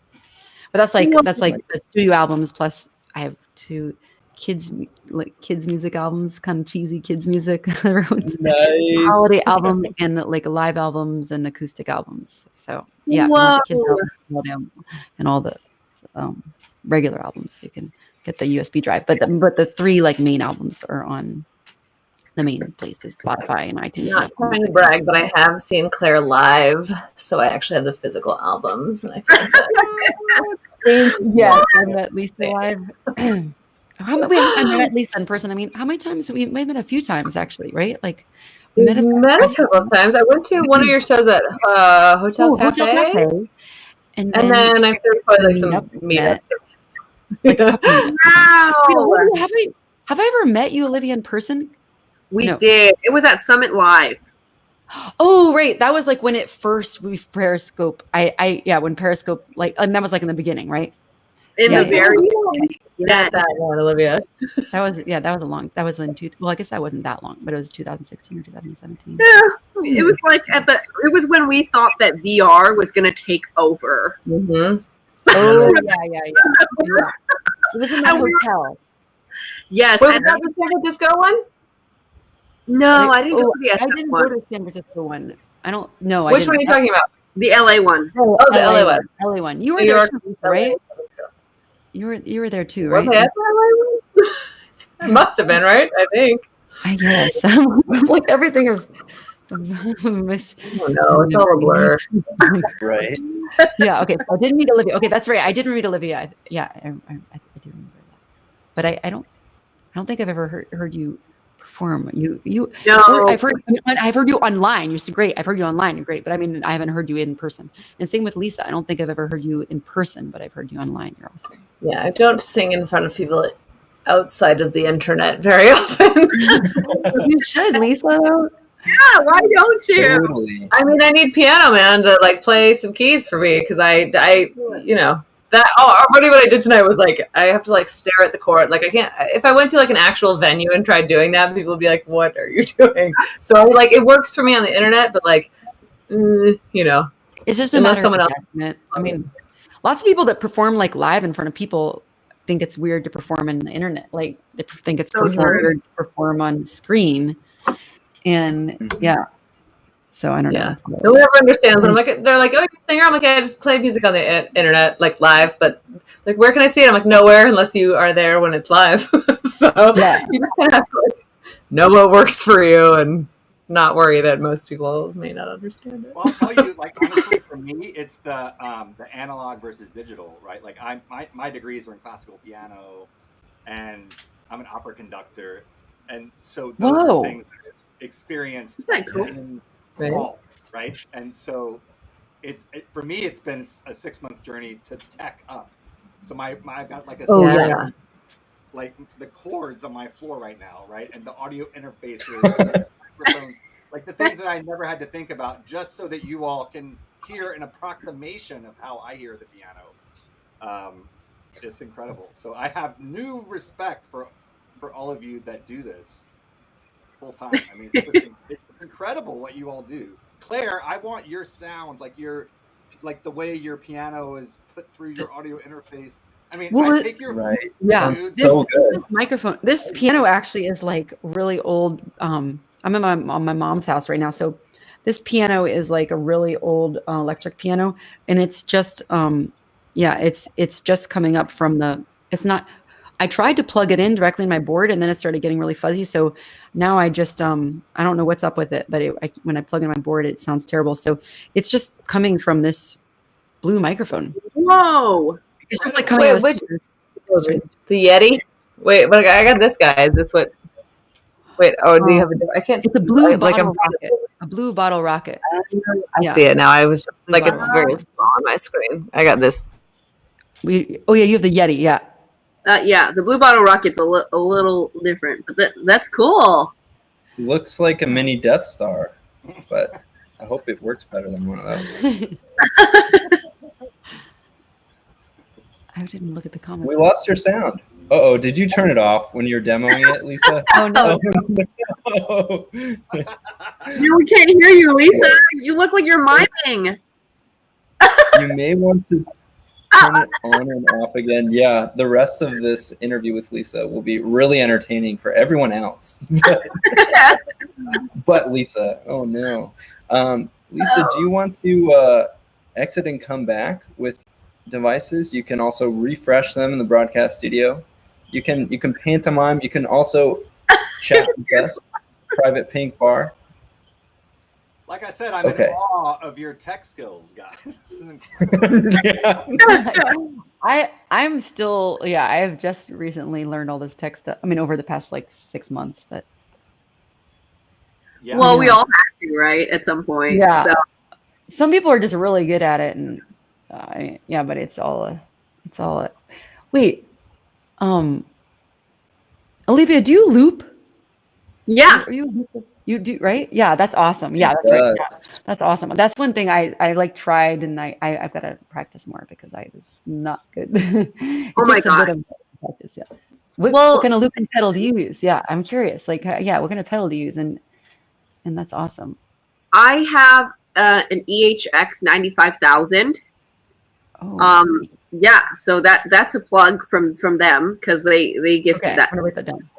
But that's like the studio albums plus I have 2 kids music albums, kind of cheesy kids music. I wrote Nice. holiday album and like live albums and acoustic albums. So yeah, Whoa. all the kids albums, holiday album, and all the regular albums. You can get the USB drive, but the 3 like main albums are on the main places, Spotify and iTunes. Not trying to brag, but I have seen Claire live, so I actually have the physical albums, and I feel like that. Yes, I met Lisa live. I met Lisa in person. I mean, how many times we met a few times actually, right? Like we Met a couple of times. I went to one of your shows at Hotel Cafe, and and then I think probably like some met. meetups. Like a couple of Wow. have I ever met you, Olivia, in person? We No. did. It was at Summit Live. Oh, right. That was like when it first we Periscope. When Periscope and that was like in the beginning, right? In Yeah, the very You got that one, Olivia. That was in I guess that wasn't that long, but it was 2016 or 2017. it was like it was when we thought that VR was gonna take over. Mm-hmm. Oh yeah. It was in the hotel. Yes. Was and that the San Francisco one? no, I didn't go to the I SF didn't one. go to San Francisco one. I don't know. Which one are you talking about? The LA one. Oh, the LA one. LA one. You were New there York, too, right? You were there too, Was right? I at the LA one? Must have been, right? I think. I guess. Like everything is. Oh no, it's all a blur. Right. Yeah. Okay. So I didn't meet Olivia. Okay, that's right. I didn't meet Olivia. I do remember that. But I don't think I've ever heard you perform. No. I've heard you online. You're so great. I've heard you online. You're great. But I mean, I haven't heard you in person. And same with Lisa. I don't think I've ever heard you in person, but I've heard you online. You're awesome. Yeah, I don't sing in front of people outside of the internet very often. You should, Lisa. Yeah, why don't you? Totally. I mean, I need Piano Man to like play some keys for me because I you know that. Oh, already what I did tonight was like I have to like stare at the chord. Like I can't. If I went to like an actual venue and tried doing that, people would be like, "What are you doing?" So like it works for me on the internet, but like you know, It's just a Unless matter someone of else- adjustment. I mean, lots of people that perform like live in front of people think it's weird to perform in the internet. Like they think it's So weird to perform on screen. And yeah, so I don't Yeah. know. No one ever understands. And I'm like, they're like, "Oh, you're a singer." I'm like, "I just play music on the internet, like live." But like, where can I see it? I'm like, nowhere unless you are there when it's live. So Yeah. you just kind of have to like, know what works for you and not worry that most people may not understand it. Well, I'll tell you, like honestly, for me, it's the analog versus digital, right? Like my degrees are in classical piano, and I'm an opera conductor, and so those Whoa. are things that I've experienced Isn't that cool? in Right. halls, right? And so for me, it's been a 6-month journey to tech up. So I've got like a Oh set, yeah. like the chords on my floor right now, right? And the audio interfaces, and the microphones, like the things that I never had to think about, just so that you all can hear an approximation of how I hear the piano. It's incredible. So I have new respect for all of you that do this full time. I mean, it's incredible what you all do. Claire, I want your sound, like the way your piano is put through your audio interface. I mean, I Well, take your Right. voice, yeah, dude. Sounds so good. this microphone, this piano actually is like really old. I'm in on my mom's house right now, so this piano is like a really old electric piano, and it's just yeah, it's just coming up from the. It's not. I tried to plug it in directly in my board, and then it started getting really fuzzy. So now I just I don't know what's up with it, but when I plug in my board, it sounds terrible. So it's just coming from this blue microphone. Whoa. It's just like coming Wait, out of which speakers. it's a Yeti? Wait, but I got this guy. Is this what? Wait, oh, do you have a different? I can't. It's a blue like bottle I'm. rocket. A blue bottle rocket. I Yeah. see it now. I was just Blue like, bottle it's very rocket. small on my screen. I got this. Oh yeah, you have the Yeti. Yeah. Yeah, the Blue Bottle Rocket's a little different, but that's cool. Looks like a mini Death Star, but I hope it works better than one of those. I didn't look at the comments. We lost your sound. Uh-oh, did you turn it off when you were demoing it, Lisa? Oh no. Oh, no. No, we can't hear you, Lisa. You look like you're miming. You may want to turn it on and off again. Yeah, the rest of this interview with Lisa will be really entertaining for everyone else. But Lisa, oh no. Lisa, do you want to exit and come back with devices? You can also refresh them in the broadcast studio. You can pantomime. You can also chat with us. Private pink bar. Like I said, I'm Okay. in awe of your tech skills, guys. This is incredible. Yeah. I'm still I have just recently learned all this tech stuff. I mean, over the past like 6 months, but Yeah. Well, we all have to, right? At some point. Yeah. So. some people are just really good at it, and yeah, but it's all wait, Olivia, do you loop? Yeah. Are you a looper? You do, right? Yeah, that's awesome. Yeah, that's right. Yeah, that's awesome. That's one thing I like tried, and I've got to practice more because I was not good. It Oh my takes a bit of practice. Yeah. What kind of looping pedal do you use? Yeah, I'm curious. Like, yeah, what kind of pedal do you use? And that's awesome. I have an EHX 95,000. Oh. Yeah, so that's a plug from them because they gifted Okay, that. I'm gonna write that down.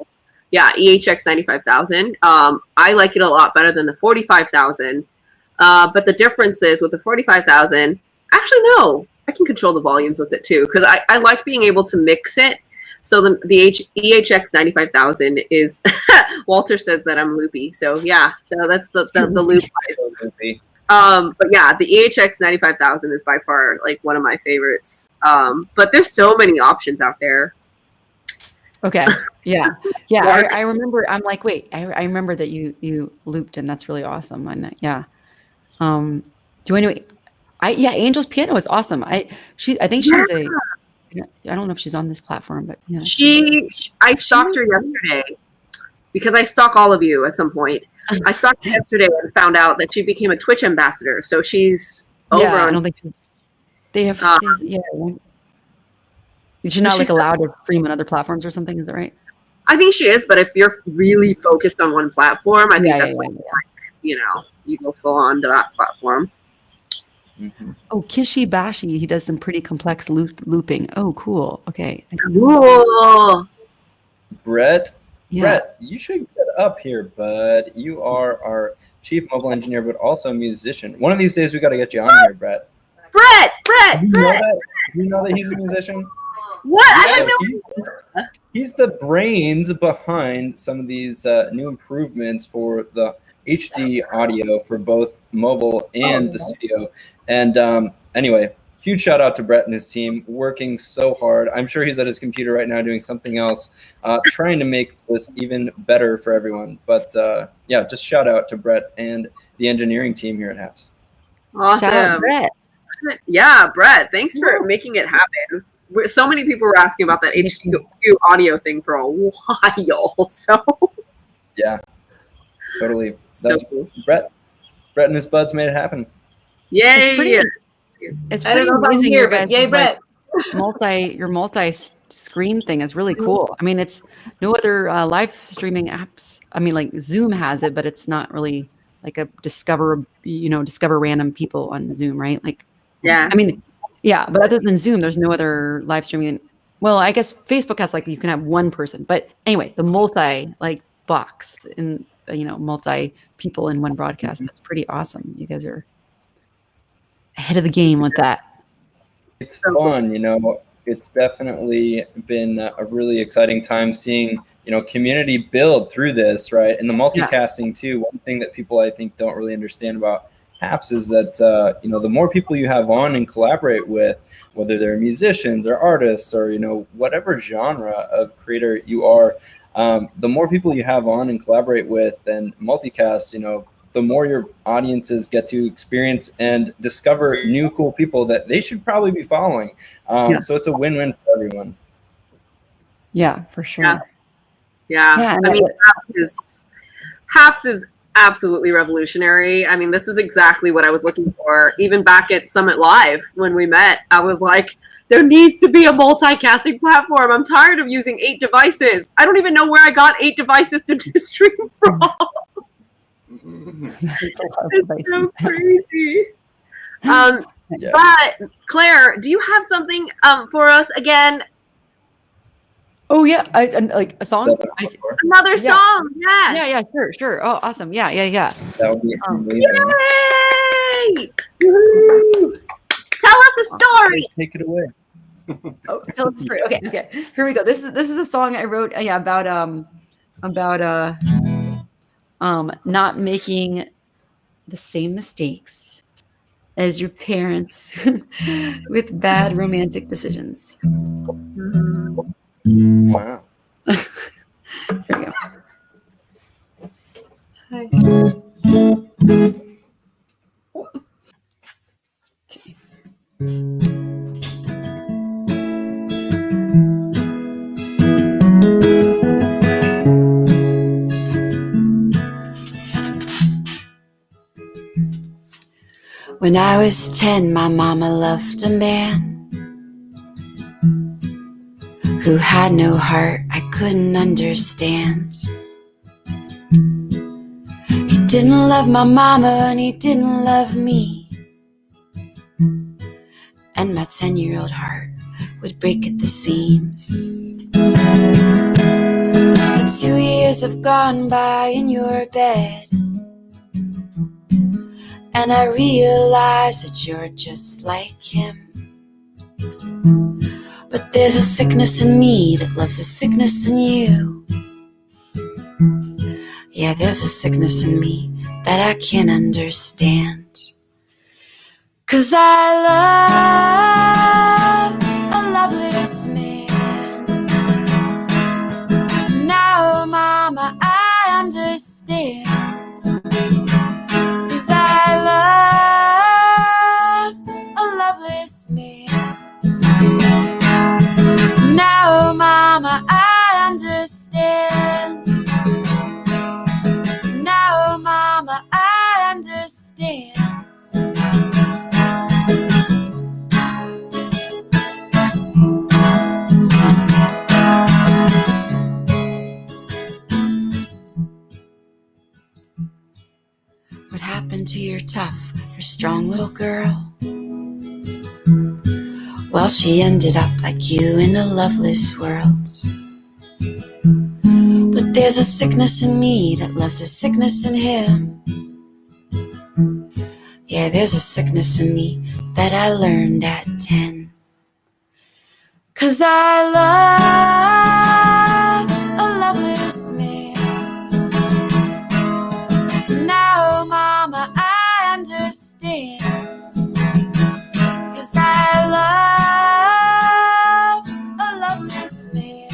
Yeah, EHX 95,000. I like it a lot better than the 45,000. But the difference is with the 45,000, actually, no, I can control the volumes with it too because I like being able to mix it. So the EHX 95,000 is, Walter says that I'm loopy. So yeah, so that's the loop. So loopy. But yeah, the EHX 95,000 is by far like one of my favorites. But there's so many options out there. Okay. Yeah. Yeah. I remember. I'm like, wait. I remember that you looped, and that's really awesome. And yeah. Do I know? Angel's piano is awesome. I think she's a. I don't know if she's on this platform, but yeah. I stalked her yesterday because I stalk all of you at some point. I stalked her yesterday and found out that she became a Twitch ambassador. So she's over. Yeah, I don't think they have. She's not like allowed to stream on other platforms or something. Is that right? I think she is, but if you're really focused on one platform, I think that's when you go full on to that platform. Mm-hmm. Oh, Kishi Bashi, he does some pretty complex looping. Oh, cool. Okay. Cool. Brett, Yeah. Brett, you should get up here, bud. You are our chief mobile engineer, but also a musician. One of these days, we got to get you on here, Brett. Brett. Do you know that he's a musician? What? Yes, he's the brains behind some of these new improvements for the HD audio for both mobile and the studio. And anyway, huge shout out to Brett and his team working so hard. I'm sure he's at his computer right now doing something else, trying to make this even better for everyone. But yeah, just shout out to Brett and the engineering team here at Happs. Awesome. Shout out Brett. Yeah, Brett, thanks for making it happen. So many people were asking about that HQ audio thing for a while. So Yeah, totally. so That's cool. Brett and his buds made it happen. Yay! It's I don't pretty know if I'm amazing. here, Your but guys' yay, Brett. your multi-screen thing is really cool. I mean, it's no other live streaming apps. I mean, like Zoom has it, but it's not really like a discover random people on Zoom, right? Like, Yeah. I mean, yeah, but other than Zoom, there's no other live streaming. Well, I guess Facebook has like you can have one person, but anyway, the multi like box and multi people in one broadcast. That's pretty awesome. You guys are ahead of the game with that. It's fun, it's definitely been a really exciting time seeing, community build through this, right? And the multicasting too. One thing that people I think don't really understand about Happs is that, the more people you have on and collaborate with, whether they're musicians or artists or, whatever genre of creator you are, the more people you have on and collaborate with and multicast, the more your audiences get to experience and discover new cool people that they should probably be following. So it's a win-win for everyone. Yeah, for sure. Yeah. I mean, Happs is absolutely revolutionary. I mean, this is exactly what I was looking for. Even back at Summit Live when we met, I was like, there needs to be a multicasting platform. I'm tired of using 8 devices. I don't even know where I got 8 devices to stream from. It's so crazy. But Claire, do you have something for us again? Oh yeah, like a song. Another song, yes. Yeah, sure. Oh, awesome. Yeah. That would be amazing. Yay! Woo-hoo. Tell us a story. Take it away. Oh, tell us a story. Okay. Here we go. This is a song I wrote. About not making the same mistakes as your parents with bad romantic decisions. Wow. Here we go. Hi. Okay. When I was 10, my mama loved a man who had no heart I couldn't understand. He didn't love my mama and he didn't love me, and my 10-year-old heart would break at the seams. But 2 years have gone by in your bed, and I realize that you're just like him. But there's a sickness in me that loves a sickness in you. Yeah, there's a sickness in me that I can't understand. 'Cause I love a loveless man. Now, mama, I understand. 'Cause I love a loveless man. Now, mama, I understand. Now, mama, I understand. What happened to your tough, your strong little girl? Well, she ended up like you in a loveless world. But there's a sickness in me that loves a sickness in him. Yeah, there's a sickness in me that I learned at 10. 'Cause I love a loveless man. Now, mama, I understand. 'Cause I love a loveless man.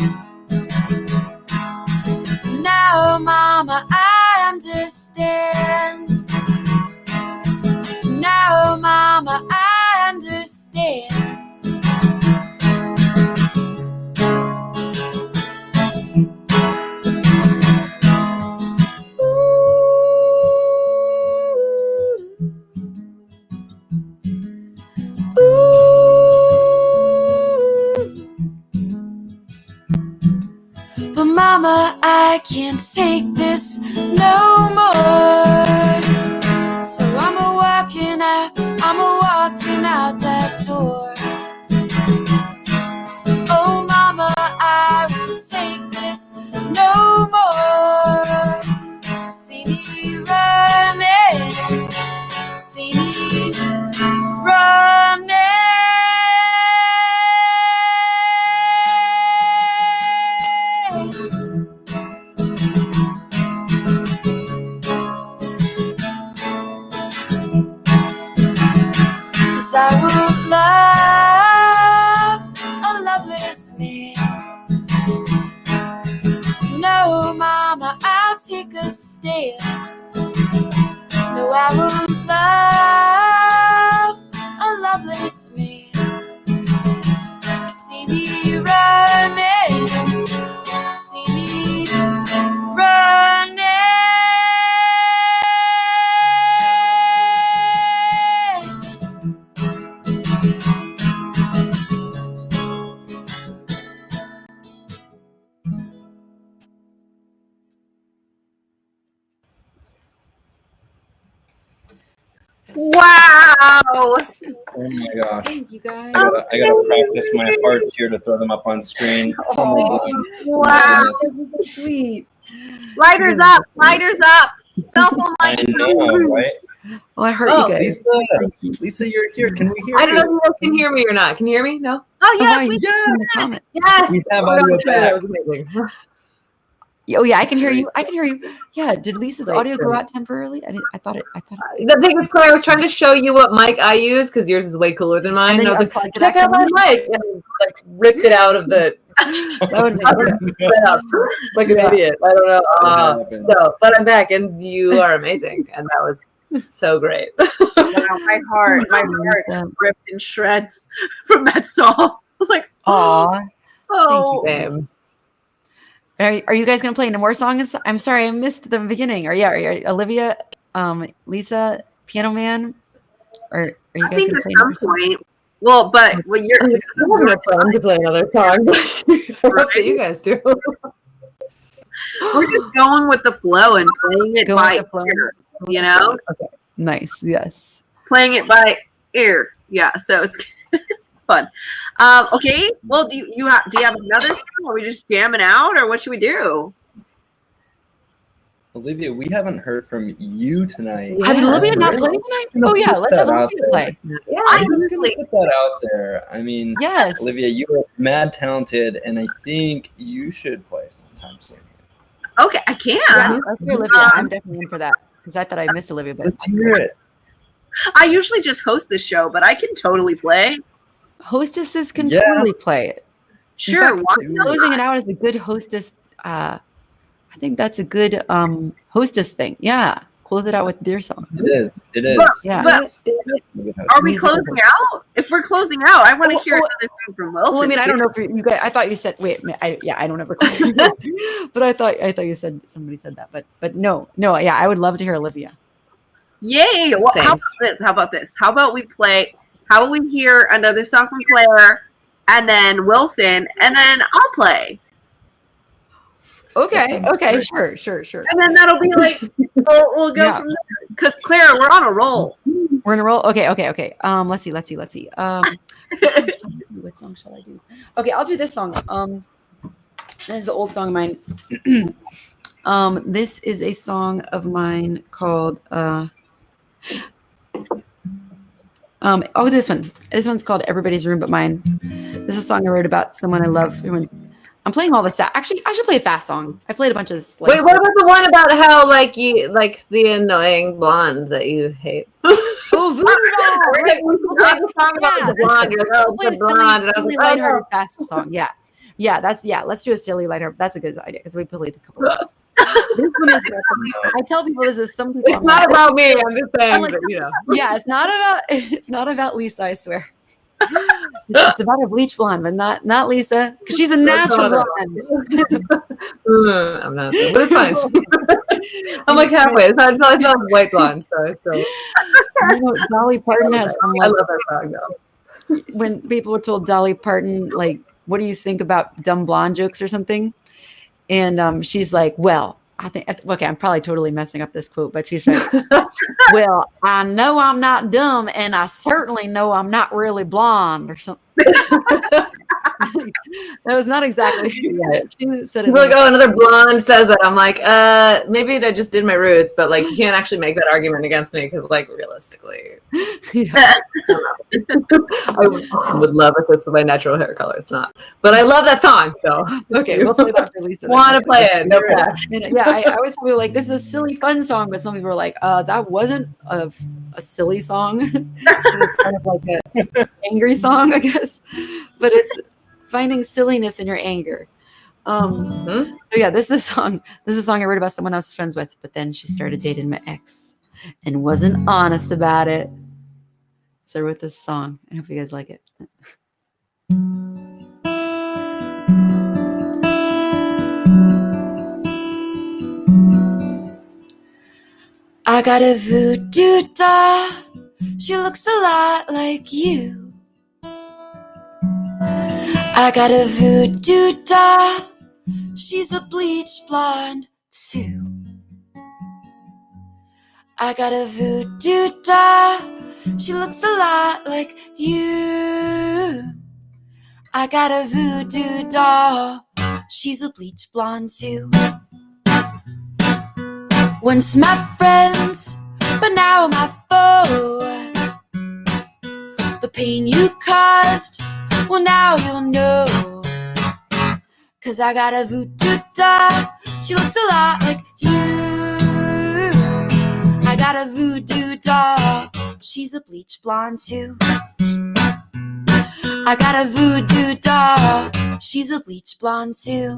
Now, mama, I understand. Now, I can't take this no more. So I'm a walking out that door. Oh mama, I won't take this no more. See me running, see me running. Cause I won't love a loveless man. No, mama, I'll take a stand. No, I won't love a loveless man. See me running, see me running. Wow. Oh my gosh. Thank you guys. I gotta practice my parts here to throw them up on screen. Oh my God. Wow. Oh my goodness. So sweet. Lighters up, lighters up. Cell phone I lighters know, up. right? Well, I hurt Oh, you guys. Lisa, you're here. Can we hear I don't know if you? you guys can hear me or not. Can you hear me? No? Oh, yes, wow, we you Yes. can comment. Yes. We have Oh, audio okay, back. that was amazing. Oh yeah, I can hear you. I can hear you. Yeah. Did Lisa's Great, audio go great. out temporarily? I thought it. The thing is, Claire, I was trying to show you what mic I use because yours is way cooler than mine. And And, then I was you like, unplugged it check out my mic. And like ripped it out of the That would like an idiot. I don't know. That happens. So, but I'm back and you are amazing. And that was so great. Wow, my heart ripped in shreds from that song. I was like, Aw. oh. Same. Are you guys gonna play any more songs? I'm sorry, I missed the beginning. Are Olivia, Lisa, Piano Man, or are you I guys think gonna at play some another song? point. Well, but I have no plan to play another song. That's what you guys do. we're just going with the flow and playing it Go by with the flow. ear. You know, Nice. Yes. playing it by ear. Yeah, so it's fun. Okay. Well, do you have another song? Are we just jamming out, or what should we do? Olivia, we haven't heard from you tonight. Yeah. Have Olivia not really? played tonight? I'm gonna Oh yeah, put let's have that out Olivia there. play. Yeah. I'm just gonna put that out there. I mean, Yes. Olivia, you are mad talented, and I think you should play sometime soon. Okay, I can. Yeah, let's hear Olivia. I'm definitely in for that because I thought I missed Olivia, but Let's hear it. I usually just host this show, but I can totally play. hostesses can Yeah. totally play it. Sure. fact, Why Closing not? it out as a good hostess. I think that's a good hostess thing. Yeah, close it out with their song. It is. It is. But- Yeah. but are we Musical closing out? If we're closing out, I want to hear Well, another thing from Wilson. Well, I mean, I too. don't know if you guys. I thought you said. Wait, I don't ever. But I thought you said somebody said that. But no. Yeah, I would love to hear Olivia. Yay! Well, how about this? How about we play? How about we hear another song from Claire, and then Wilson, and then I'll play, Okay. sounds Okay. great. Sure. and then that'll be like we'll go Yeah. from there. Because Claire, we're on a roll. We're in a roll. Okay. Let's see. What song shall I do? Okay, I'll do this song. This is an old song of mine. This is a song of mine called this one. This one's called Everybody's Room But Mine. This is a song I wrote about someone I love. I'm playing all the actually, I should play a fast song. I played a bunch of Wait, what about the one about how you like the annoying blonde that you hate? Oh, Voodoo Doll! We're like, we played the song about the blonde. You're like, oh, Play a the blonde. And I was silly, like, lighthearted fast song. Yeah. Let's do a silly lighthearted. That's a good idea because we played a couple of songs. This one is. I tell people this is some people. it's not about me. I'm just saying, but you know. Yeah, it's not about Lisa. I swear. It's about a bleach blonde, but not Lisa because she's a natural blonde. I'm not, but it's fine. I'm like halfway. It's not white blonde, so it's still. You know, Dolly Parton has some. I Like, love that song though. when people were told Dolly Parton, like, what do you think about dumb blonde jokes or something? And she's like, well, I think, okay, I'm probably totally messing up this quote, but she says, well, I know I'm not dumb, and I certainly know I'm not really blonde or something. That was not exactly right. She said People it are like, oh, another blonde says it. I'm like, maybe I just did my roots, but like, you can't actually make that argument against me because, like, realistically, yeah. I would love if this was my natural hair color. It's not, but I love that song. So Okay, we'll play that for Lisa. Want to play it? No pressure. And, yeah, I always feel like this is a silly, fun song, but some people are like, that wasn't a silly song. It's kind of like an angry song, I guess. But it's finding silliness in your anger. So yeah, this is a song. This is a song I wrote about someone I was friends with, but then she started dating my ex and wasn't honest about it. So I wrote this song. I hope you guys like it. I got a voodoo doll. She looks a lot like you. I got a voodoo doll. She's a bleach blonde too. I got a voodoo doll. She looks a lot like you. I got a voodoo doll. She's a bleach blonde too. Once my friends, but now my foe. The pain you caused, well now you'll know. 'Cause I got a voodoo doll. She looks a lot like you. I got a voodoo doll. She's a bleach blonde too. I got a voodoo doll. She's a bleach blonde too.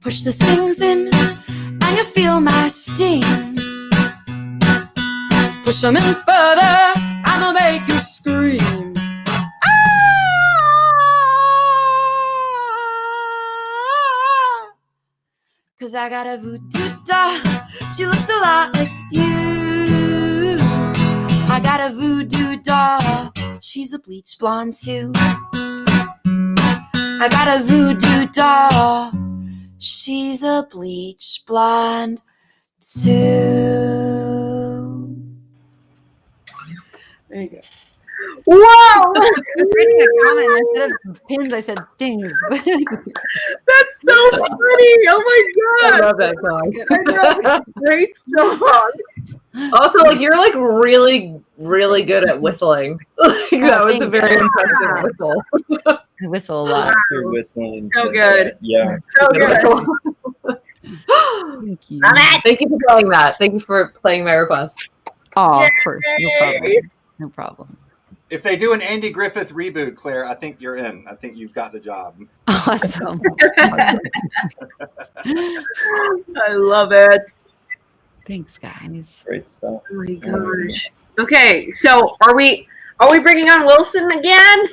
Push the strings in and you feel my sting. Push them in further, I'ma make you scream. Ah! 'Cause I got a voodoo doll. She looks a lot like you. I got a voodoo doll. She's a bleach blonde too. I got a voodoo doll. She's a bleach blonde too. There you go. Whoa! I was reading a comment. Instead of pins, I said stings. That's so funny. Oh my I god. love that song. I know. Great song. Also, like, you're like really, really good at whistling. Like, that was a very impressive whistle. I whistle a lot. You're whistling. So good. Yeah. So good. Thank you. Thank you for playing that. Thank you for playing my request. Oh, of course. No problem. No problem. If they do an Andy Griffith reboot, Claire, I think you're in. I think you've got the job. Awesome. I love it. Thanks, guys. Great stuff. Oh my gosh. Okay, so are we bringing on Wilson again?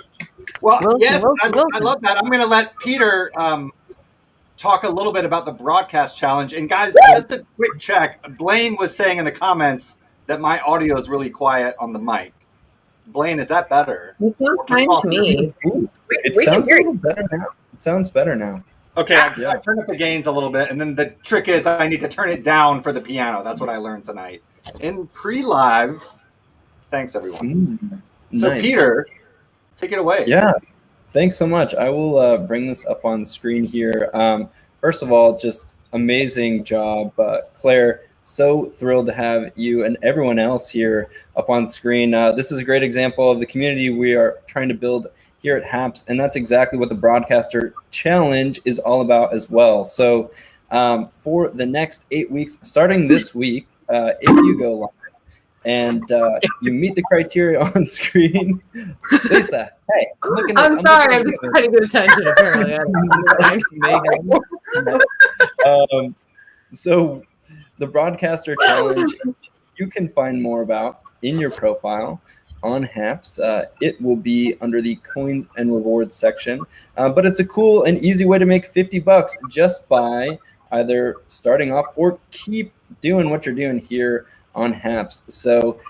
Well, Wilson, yes, Wilson, I Wilson. love that. I'm going to let Peter talk a little bit about the broadcast challenge. And guys, just a quick check. Blaine was saying in the comments that my audio is really quiet on the mic. Blaine, is that better? You sound fine to me. It We can sounds a hear you. little better now. It sounds better now. Okay, Yeah. I turned up the gains a little bit, and then the trick is I need to turn it down for the piano. That's what I learned tonight. In pre-live, thanks everyone. So Nice. Peter, take it away. Yeah, thanks so much. I will bring this up on the screen here. First of all, just amazing job, Claire. So thrilled to have you and everyone else here up on screen. This is a great example of the community we are trying to build here at Happs, and that's exactly what the Broadcaster Challenge is all about as well. So for the next 8 weeks, starting this week, if you go live and you meet the criteria on screen, Lisa, hey, I'm sorry, I'm just trying to get attention, apparently. So the Broadcaster Challenge, you can find more about in your profile on Happs. It will be under the coins and rewards section, but it's a cool and easy way to make $50 just by either starting off or keep doing what you're doing here on Happs. So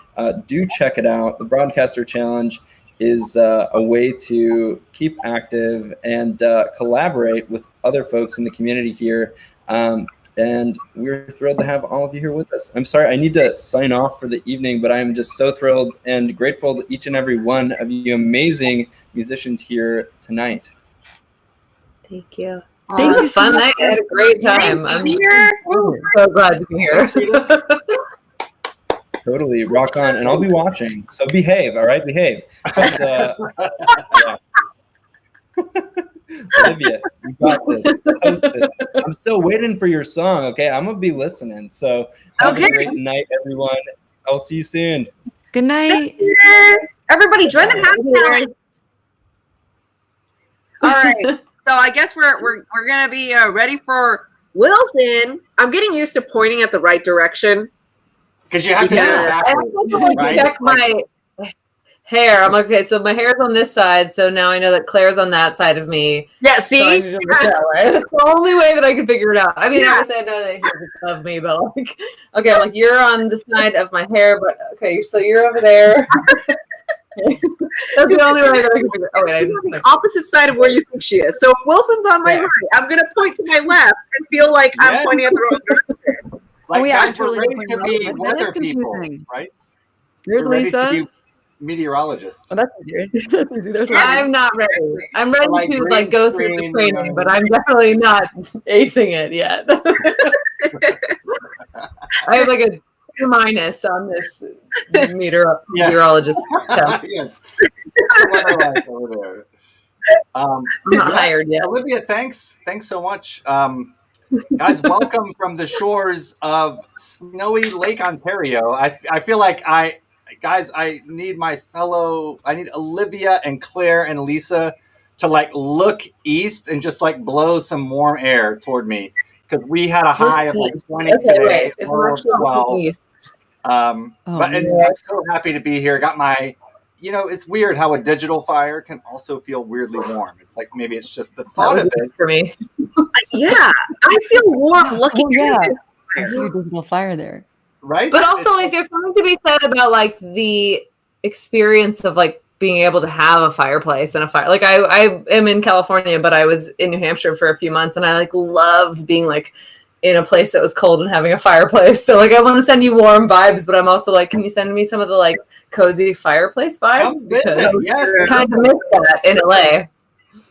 do check it out. The Broadcaster Challenge is a way to keep active and collaborate with other folks in the community here. And we're thrilled to have all of you here with us. I'm sorry, I need to sign off for the evening, but I'm just so thrilled and grateful to each and every one of you amazing musicians here tonight. Thank you. Thank It was you a so fun much. night. I had a great time. I'm Here. so glad to be here. Totally, rock on. And I'll be watching, so behave, all right? Behave. But, yeah. Olivia, you got this. Host this. I'm still waiting for your song, okay? I'm going to be listening. So have a great night, everyone. I'll see you soon. Good night. Everybody, join the Happs Challenge. All right. So I guess we're gonna be ready for Wilson. I'm getting used to pointing at the right direction. Because you have to do it I backwards, also right? check my hair. I'm like, okay, so my hair's on this side, so now I know that Claire's on that side of me. Yeah, So I see? need to look that way. That's the only way that I can figure it out. I mean, obviously I know that he's above me, but like, okay, I'm like, you're on the side of my hair, but okay, so you're over there. That's the only way that I can figure it out. Oh, wait, I didn't the opposite side of where you think she is. So if Wilson's on my right, I'm gonna point to my left and feel like I'm pointing at the wrong direction. Like, Oh, yeah, guys, I'm totally we're ready to pointing be at that. That weather is people, confusing. right? There's We're ready to Lisa. be meteorologists. Oh, that's easier. That's easy. There's Lisa. I'm not ready. I'm ready Like to green like go through the screen, training, but I'm definitely not acing it yet. I have like a C- on this meteorologist test. Yes. Weather life over there. I'm not hired yet. Olivia, thanks so much. Guys, welcome from the shores of snowy Lake Ontario. I feel like I need Olivia and Claire and Lisa to like look east and just like blow some warm air toward me, because we had a high of like 20 today, wait, if low I'm of actually looking 12. east. But I'm so happy to be here. Got my, it's weird how a digital fire can also feel weirdly warm. It's like maybe it's just the thought of it. For me. Yeah, I feel warm looking at it. I see your digital fire there. Right? But also, like, there's something to be said about like the experience of like being able to have a fireplace and a fire. Like, I am in California, but I was in New Hampshire for a few months, and I like loved being like in a place that was cold and having a fireplace. So like, I want to send you warm vibes, but I'm also like, can you send me some of the like cozy fireplace vibes? Because yes, I kind of miss that in LA.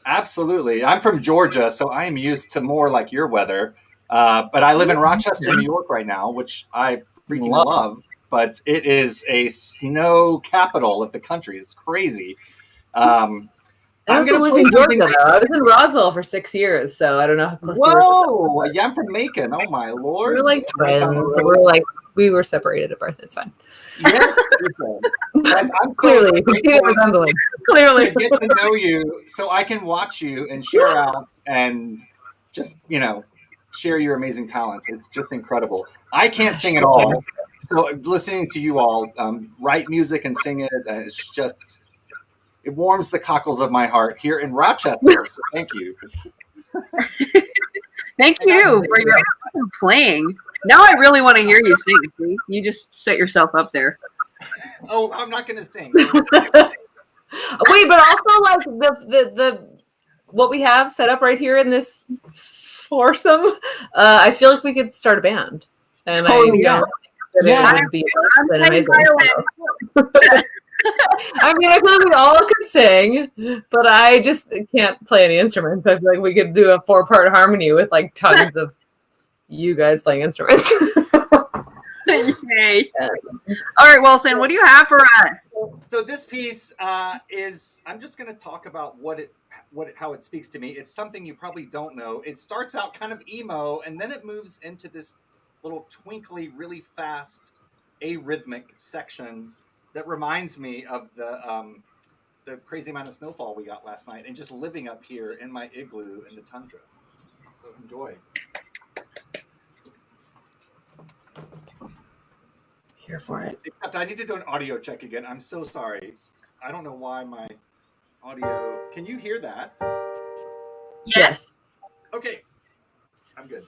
Absolutely. I'm from Georgia, so I am used to more like your weather. But I live in Rochester, New York right now, which I freaking love. But it is a snow capital of the country. It's crazy. I also lived in Georgia, though. I was in Roswell for 6 years, so I don't know how close you were. Whoa! Yeah, I'm from Macon. Oh, my Lord. We're like twins. We were separated at birth. It's fine. Yes. Guys, I'm Clearly. Clearly. To get to know you so I can watch you and share out and just, share your amazing talents. It's just incredible. I can't sing at all. So listening to you all write music and sing it, it's just... it warms the cockles of my heart here in Rochester. So thank you. Thank you for your playing. Now I really want to hear you sing. See? You just set yourself up there. Oh, I'm not going to sing. Wait, but also like the what we have set up right here in this foursome, I feel like we could start a band. And it would be amazing. I mean, I feel like we all could sing, but I just can't play any instruments. I feel like we could do a 4-part harmony with like tons of you guys playing instruments. Yay. All right, Wilson, what do you have for us? So this piece is, I'm just going to talk about how it speaks to me. It's something you probably don't know. It starts out kind of emo, and then it moves into this little twinkly, really fast, arrhythmic section that reminds me of the crazy amount of snowfall we got last night and just living up here in my igloo in the tundra. So enjoy. Here for it. Except I need to do an audio check again. I'm so sorry. I don't know why my audio. Can you hear that? Yes. Okay, I'm good.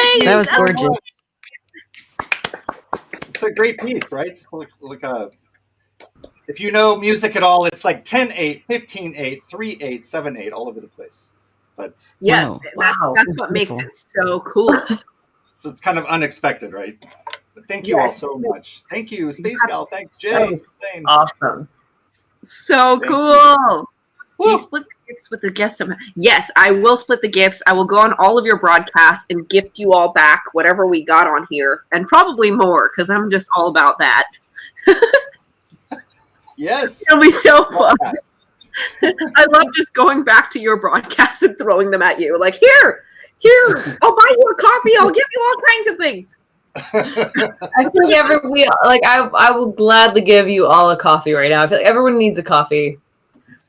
Thanks. That was gorgeous. It's a great piece, right? It's like a. If you know music at all, it's like 10/8, 15/8, 3/8, 7/8, all over the place. But Yes, Wow. that's what makes it so cool. so it's kind of unexpected, right? But thank you all so much. Thank you, Space Gal. Thanks, Jay. Thanks. Awesome. So Thank cool. Do you split the gifts with the guests? Yes, I will split the gifts. I will go on all of your broadcasts and gift you all back whatever we got on here, and probably more because I'm just all about that. Yes. It'll be so fun. I love just going back to your broadcasts and throwing them at you. Like, here, I'll buy you a coffee. I'll give you all kinds of things. I feel like I will gladly give you all a coffee right now. I feel like everyone needs a coffee.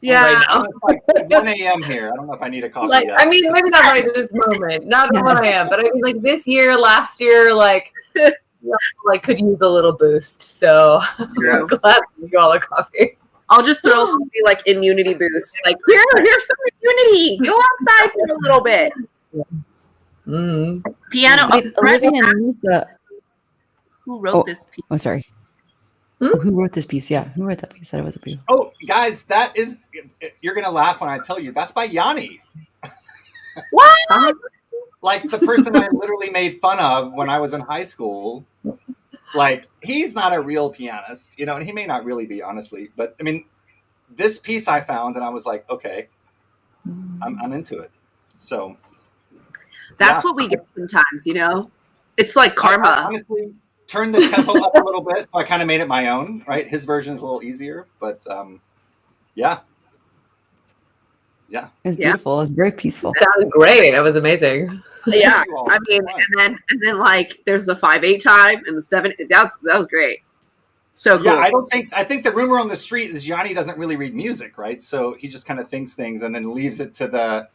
Yeah. Right now. It's like 1 a.m. here. I don't know if I need a coffee Like, yet. I mean, maybe not right at this moment. Not at 1 a.m. But I mean, like this year, last year, like, like could use a little boost. So I'm glad to give you all a coffee. I'll just throw coffee like immunity boost. Like, here's some immunity. Go outside for a little bit. Piano. Wait, Olivia and Lisa. Who wrote this piece? Oh, sorry. Who wrote this piece? Yeah, who wrote that piece? That was a piece. Oh, guys, that is, you're going to laugh when I tell you, that's by Yanni. What? Like the person I literally made fun of when I was in high school. Like, he's not a real pianist, you know, and he may not really be, honestly. But, I mean, this piece I found, and I was like, okay, I'm into it. So. That's what we get sometimes, you know? It's like karma. I honestly turned the tempo up a little bit, so I kind of made it my own, right? His version is a little easier, but yeah. It's beautiful. It's very peaceful. It sounded great. It was amazing. Yeah, I mean, and then like there's the 5/8 time and the 7. That was great. So cool. Yeah, I think the rumor on the street is Yanni doesn't really read music, right? So he just kind of thinks things and then leaves it to the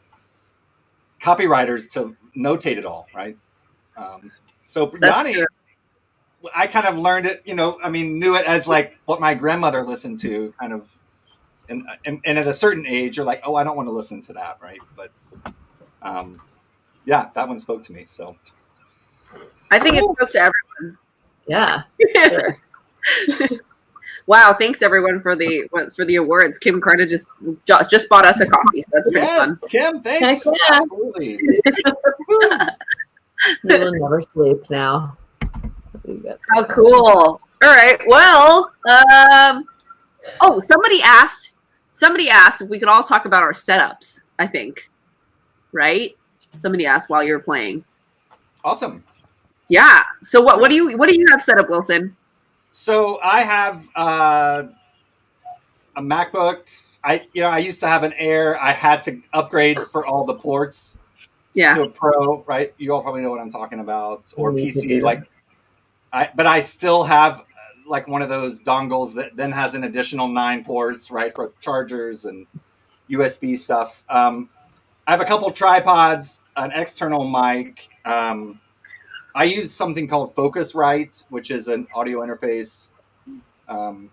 copywriters to notate it all, right? So Yanni, I kind of learned it, you know, I mean, knew it as like what my grandmother listened to, kind of, and at a certain age, you're like, oh, I don't want to listen to that, right? But yeah, that one spoke to me. So I think it spoke to everyone. Yeah. Sure. Wow, thanks everyone for the awards. Kim Carter just bought us a coffee, so that's pretty fun. Kim, thanks. Heck yeah. Absolutely. You will never sleep now. How cool! All right, well, oh, somebody asked if we could all talk about our setups. I think, right? Somebody asked while you were playing. Awesome. Yeah. So what do you have set up, Wilson? So I have a MacBook. I used to have an Air. I had to upgrade for all the ports to a Pro, right? You all probably know what I'm talking about, or PC. But I still have like one of those dongles that then has an additional 9 ports, right, for chargers and USB stuff. I have a couple tripods, an external mic. I use something called Focusrite, which is an audio interface.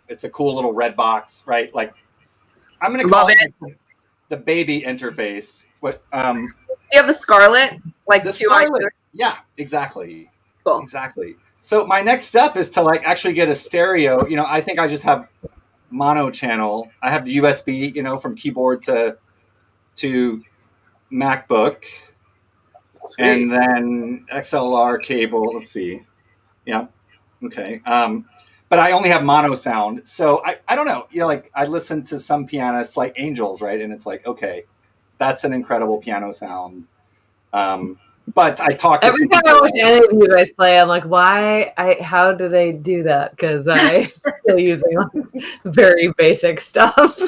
It's a cool little red box, right? Like, I'm going to call it the baby interface. What? You have the Scarlett, like the 2 Scarlett. Yeah, exactly. Cool. Exactly. So my next step is to like actually get a stereo. You know, I think I just have mono channel. I have the USB, you know, from keyboard to MacBook. Sweet. And then XLR cable. Let's see. Yeah. Okay. But I only have mono sound. So I don't know. You know, like I listen to some pianists like Angels, right? And it's like, okay, that's an incredible piano sound. But I talk every time I watch any of you guys play, I'm like, how do they do that? Because I'm still using like, very basic stuff.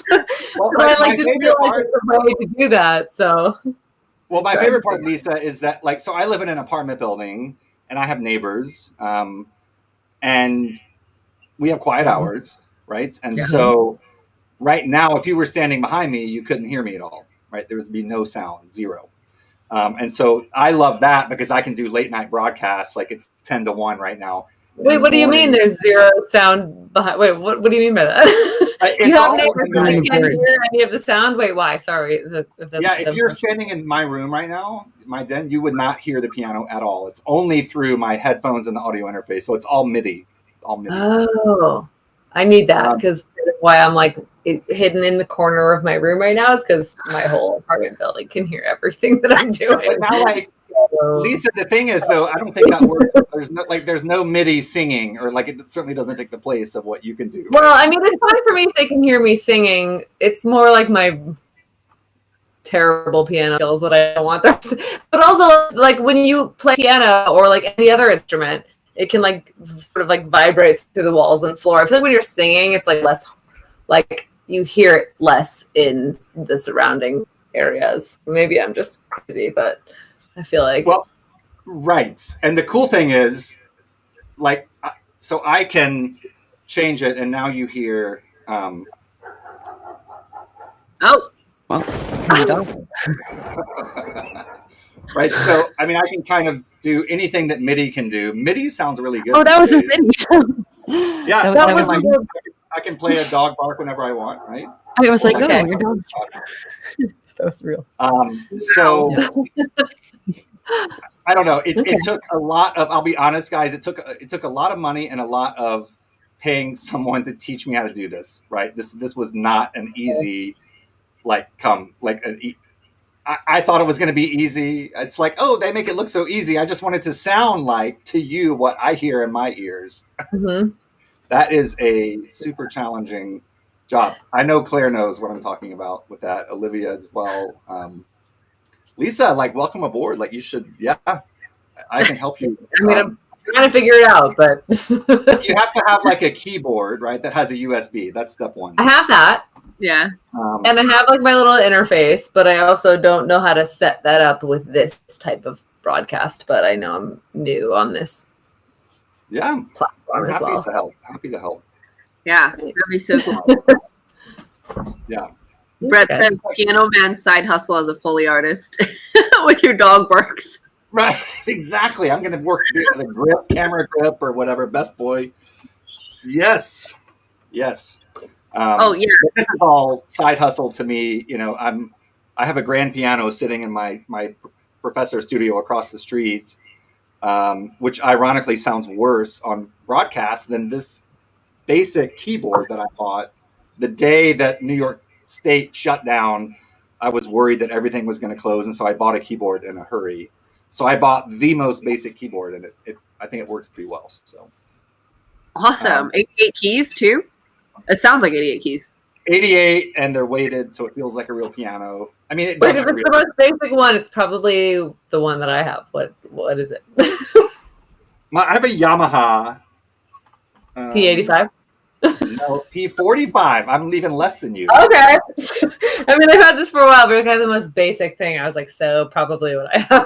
Well, I like to realize there's a way to do that. So. Well, my favorite part, Lisa, is that like, so I live in an apartment building and I have neighbors, and we have quiet hours, right? And so right now, if you were standing behind me, you couldn't hear me at all, right? There would be no sound, zero. And so I love that because I can do late night broadcasts, like it's 10 to 1 right now. Wait, what do you mean there's zero sound behind? Wait, what do you mean by that? You It's have all neighbors in that my- can't hear any of the sound? Wait, why? Sorry. if you're standing in my room right now, my den, you would not hear the piano at all. It's only through my headphones and the audio interface, so it's all MIDI. All MIDI. Oh, I need that because why I'm like hidden in the corner of my room right now is because my whole apartment building can hear everything that I'm doing. But now, like Lisa, the thing is, though, I don't think that works. There's no MIDI singing, or like it certainly doesn't take the place of what you can do. Well, I mean, it's fine for me if they can hear me singing. It's more like my terrible piano skills that I don't want them. But also, like when you play piano or like any other instrument, it can like sort of like vibrate through the walls and floor. I feel like when you're singing, it's like less, like you hear it less in the surrounding areas. Maybe I'm just crazy, but I feel like right. And the cool thing is, like, so I can change it, and now you hear. Oh, Well, right. So, I mean, I can kind of do anything that MIDI can do. MIDI sounds really good. oh, that was these a days. video. Yeah, that was like, I can play a dog bark whenever I want, right? I was like, Okay. oh, your dog's. That was real. So I don't know. It took a lot of. I'll be honest, guys. It took a lot of money and a lot of paying someone to teach me how to do this. Right. This was not an easy, I thought it was going to be easy. It's like, oh, they make it look so easy. I just want it to sound like to you what I hear in my ears. Mm-hmm. That is a super challenging job. I know Claire knows what I'm talking about with that. Olivia as well. Lisa, like, welcome aboard. Like, you should, I can help you. I mean, I'm trying to figure it out, but You have to have like a keyboard, right? That has a USB. That's step one. I have that. yeah. And I have like my little interface, but I also don't know how to set that up with this type of broadcast. But I know I'm new on this Yeah, platform I'm as well. Happy to help. Yeah. That'd be so cool. Yeah. Brett says Piano Man side hustle as a Foley artist with your dog barks. Right, exactly. I'm going to work the grip, camera grip, or whatever. Best boy. Yes. Oh yeah. This is all side hustle to me. You know, I have a grand piano sitting in my professor's studio across the street, which ironically sounds worse on broadcast than this basic keyboard that I bought the day that New York State shut down. I was worried that everything was going to close, and so I bought a keyboard in a hurry. So I bought the most basic keyboard, and I think it works pretty well. So Awesome. 88 keys too? It sounds like 88 keys. 88, and they're weighted, so it feels like a real piano. I mean, it But if doesn't it's the most basic one, it's probably the one that I have. What is it? I have a Yamaha. P85? No, P45. I'm even less than you. Okay. I mean, I've had this for a while, but it's kind of the most basic thing. I was like, so probably what I have.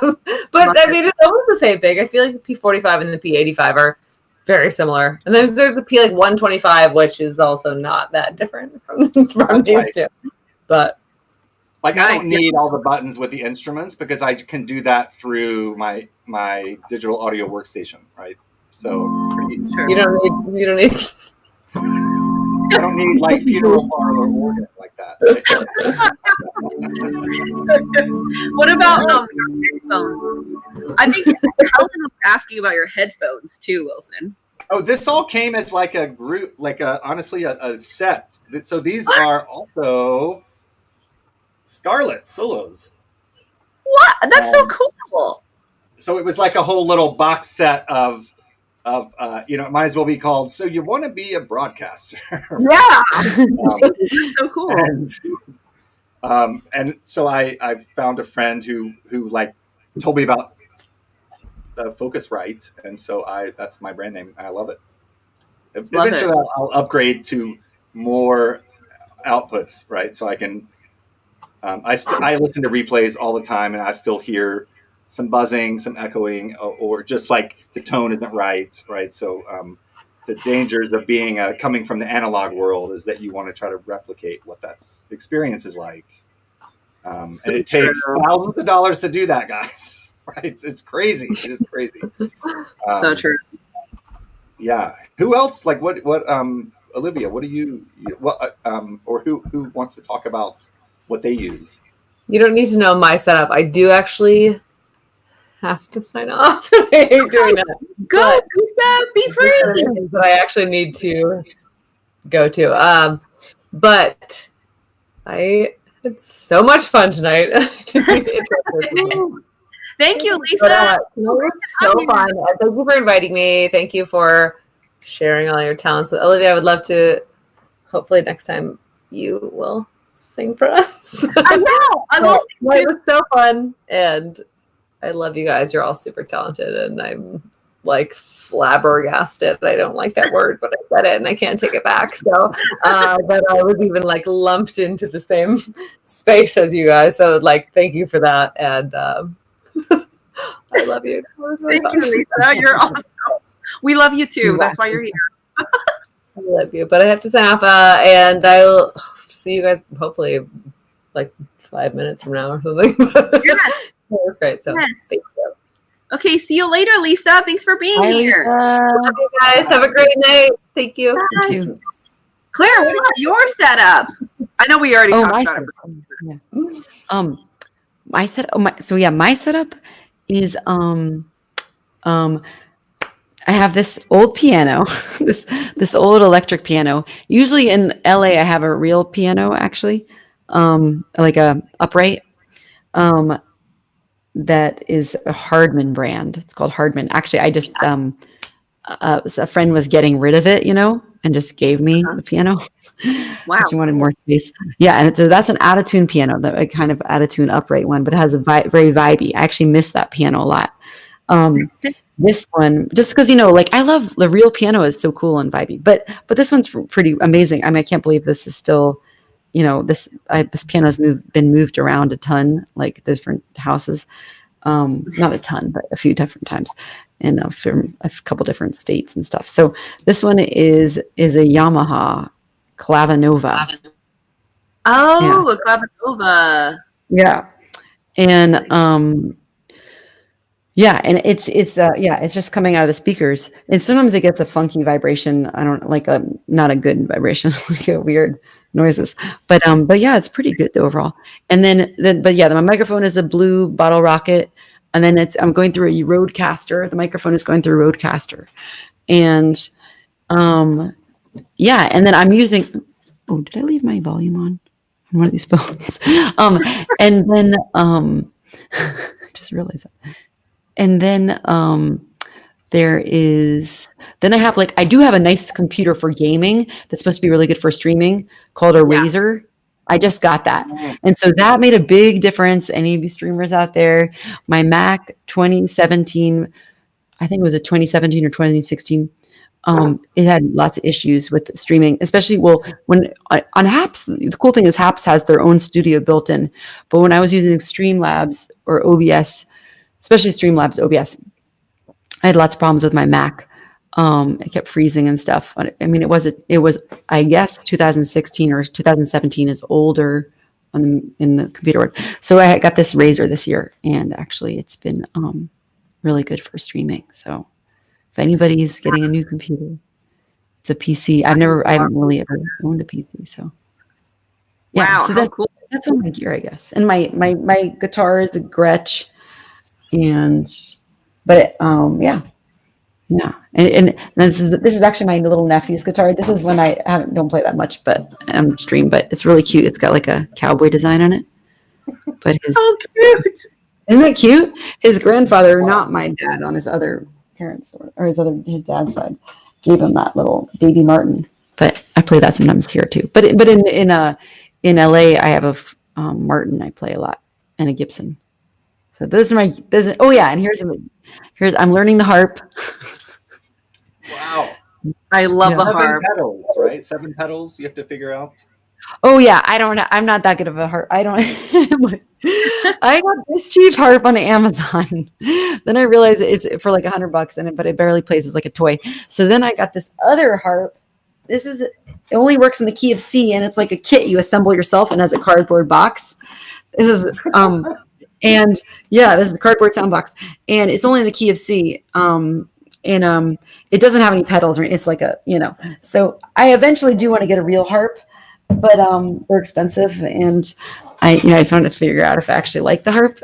But I mean, it's almost the same thing. I feel like the P45 and the P85 are very similar. And there's the P like 125, which is also not that different from these two. But like, I don't need all the buttons with the instruments because I can do that through my digital audio workstation, right? So it's pretty. Sure. you don't need. I don't need like funeral parlor organ like that. What about headphones? I think Helen was asking about your headphones too, Wilson. Oh, this all came as like a group, like honestly a set. So these are also Scarlett solos. What? That's so cool. So it was like a whole little box set of it might as well be called "So You Want to Be a Broadcaster." Yeah. That's so cool. And so I found a friend who like told me about the Focusrite, and so that's my brand name, and I love it. Eventually, I'll upgrade to more outputs, right? So I can. I listen to replays all the time, and I still hear some buzzing, some echoing, or just like the tone isn't right? So the dangers of being coming from the analog world is that you want to try to replicate what that experience is like. And it takes thousands of dollars to do that, guys. Right? It's crazy. It is crazy. So true. Yeah. Who else? Like what? Olivia, what do you? What? Or who wants to talk about what they use? You don't need to know my setup. I do actually have to sign off. I hate doing that. Go, But Lisa, be there's free. other things that I actually need to go to. But I had so much fun tonight. Thank you, But, Lisa. it was so fun. Thank you for inviting me. Thank you for sharing all your talents. Olivia, I would love to, hopefully next time you will sing for us. I know. I will. It was so fun. And I love you guys. You're all super talented. And I'm like flabbergasted. I don't like that word, but I said it and I can't take it back. So, but I was even like lumped into the same space as you guys. So like, thank you for that. And, I love you. Really Thank you, Lisa. You're awesome. We love you too. That's why you're here. I love you. But I have to sign off, and I'll see you guys hopefully like 5 minutes from now or something. Yes. That was great. So Yes. thank you. Okay, see you later, Lisa. Thanks for being Bye, here. Love you guys. Have a great night. Thank you. You too. Claire, what about your setup? I know we already talked about it. Yeah. My setup. My setup is I have this old piano, this old electric piano. Usually in LA, I have a real piano actually, like a upright. That is a Hardman brand. It's called Hardman. Actually, I just a friend was getting rid of it, and just gave me the piano. Wow. She wanted more space. Yeah, and so that's an out-of-tune piano, a kind of out-of-tune upright one, but it has a very vibey. I actually miss that piano a lot. This one, just because like I love the real piano is so cool and vibey, but this one's pretty amazing. I mean, I can't believe this is still, this piano's been moved around a ton, like different houses, not a ton, but a few different times, and from a couple different states and stuff. So this one is a Yamaha Clavinova. Oh, a Clavinova. Yeah, and it's just coming out of the speakers, and sometimes it gets a funky vibration. I don't like not a good vibration, like a weird noises, but yeah, it's pretty good overall. And then my microphone is a blue Bottle Rocket, and then I'm going through a Rodecaster. The microphone is going through a Rodecaster, and and then I'm using. Oh, did I leave my volume on one of these phones? And then just realized that. And then then I have I do have a nice computer for gaming that's supposed to be really good for streaming called a Razer. I just got that. And so that made a big difference. Any of you streamers out there, my Mac 2017, I think it was a 2017 or 2016. It had lots of issues with streaming, especially when on Happs. The cool thing is Happs has their own studio built in, but when I was using Streamlabs or OBS, especially Streamlabs OBS, I had lots of problems with my Mac. It kept freezing and stuff. I mean, it was I guess 2016 or 2017 is older in the computer world. So I got this Razer this year, and actually it's been really good for streaming. So if anybody's getting a new computer, it's a PC. I haven't really ever owned a PC. So yeah, Wow, so how cool. that's all my gear, I guess. And my guitar is a Gretsch, and and this is actually my little nephew's guitar. This is when I don't play that much, but stream. But it's really cute. It's got like a cowboy design on it. But Oh, cute. isn't that cute? His grandfather, not my dad, on his other parents or his dad's side, gave him that little baby Martin. But I play that sometimes here too. But in LA, I have a Martin I play a lot, and a Gibson. So and here's I'm learning the harp. Wow. I love the 7 harp. pedals, right? 7 pedals you have to figure out. Oh yeah, I'm not that good of a harp. I got this cheap harp on Amazon. Then I realized it's for like $100, but it barely plays as like a toy. So then I got this other harp. It only works in the key of C, and it's like a kit you assemble yourself and has a cardboard box. This is and yeah, this is the cardboard sound box, and it's only in the key of C. it doesn't have any pedals, or it's like a, so I eventually do want to get a real harp, but they're expensive, and I just wanted to figure out if I actually like the harp.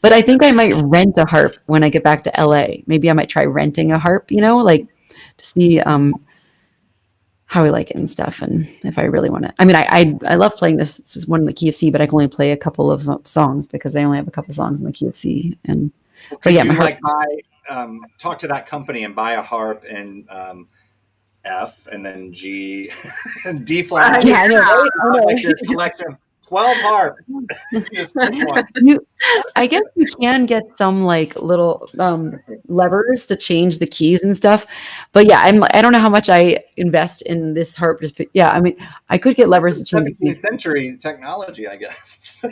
But I think I might rent a harp when I get back to LA. Maybe I might try renting a harp, like to see how I like it and stuff, and if I really want to. I mean, I love playing this. This is one in the key of C, but I can only play a couple of songs because I only have a couple songs in the key of C. And Could yeah, you my harp. talk to that company and buy a harp in F and then G and D flat? Yeah, I know. Right? I know. Like your collection of 12 harps. Just pick one. I guess you can get some like little levers to change the keys and stuff, but yeah, I don't know how much I invest in this harp. I mean, I could get levers to change the 17th keys. century technology, I guess.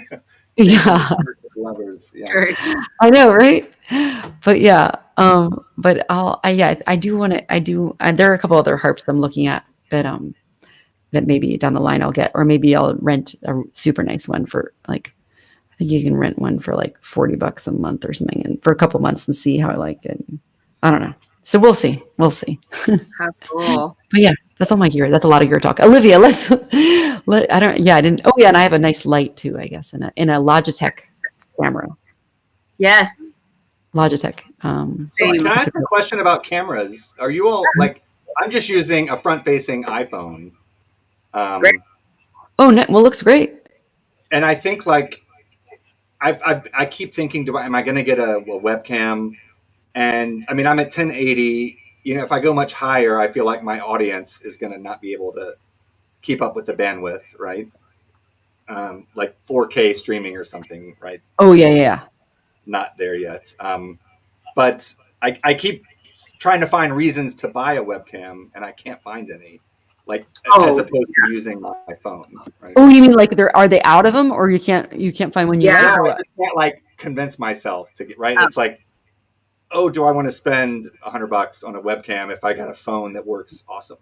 Yeah, levers. Yeah. I know, right? But yeah, but I do want to. There are a couple other harps I'm looking at that maybe down the line I'll get, or maybe I'll rent a super nice one for like. I think you can rent one for like $40 a month or something, and for a couple months and see how I like it. I don't know. So we'll see. How cool. But yeah, that's all my gear. That's a lot of gear talk. Olivia, I didn't. Oh yeah, and I have a nice light too, I guess, in a Logitech camera. Yes. Logitech. So can I ask a question about cameras? Are you all like? I'm just using a front-facing iPhone. Great. Oh, no, well, looks great. And I think like I keep thinking, am I going to get a webcam? And I mean, I'm at 1080. If I go much higher, I feel like my audience is going to not be able to keep up with the bandwidth, right? Like 4K streaming or something, right? Oh yeah. Not there yet. But I keep trying to find reasons to buy a webcam, and I can't find any. Like as opposed to using my phone. Right? Oh, you mean like are they out of them, or you can't find one you like? I just can't like convince myself to get right. It's like, do I want to spend $100 on a webcam if I got a phone that works awesome?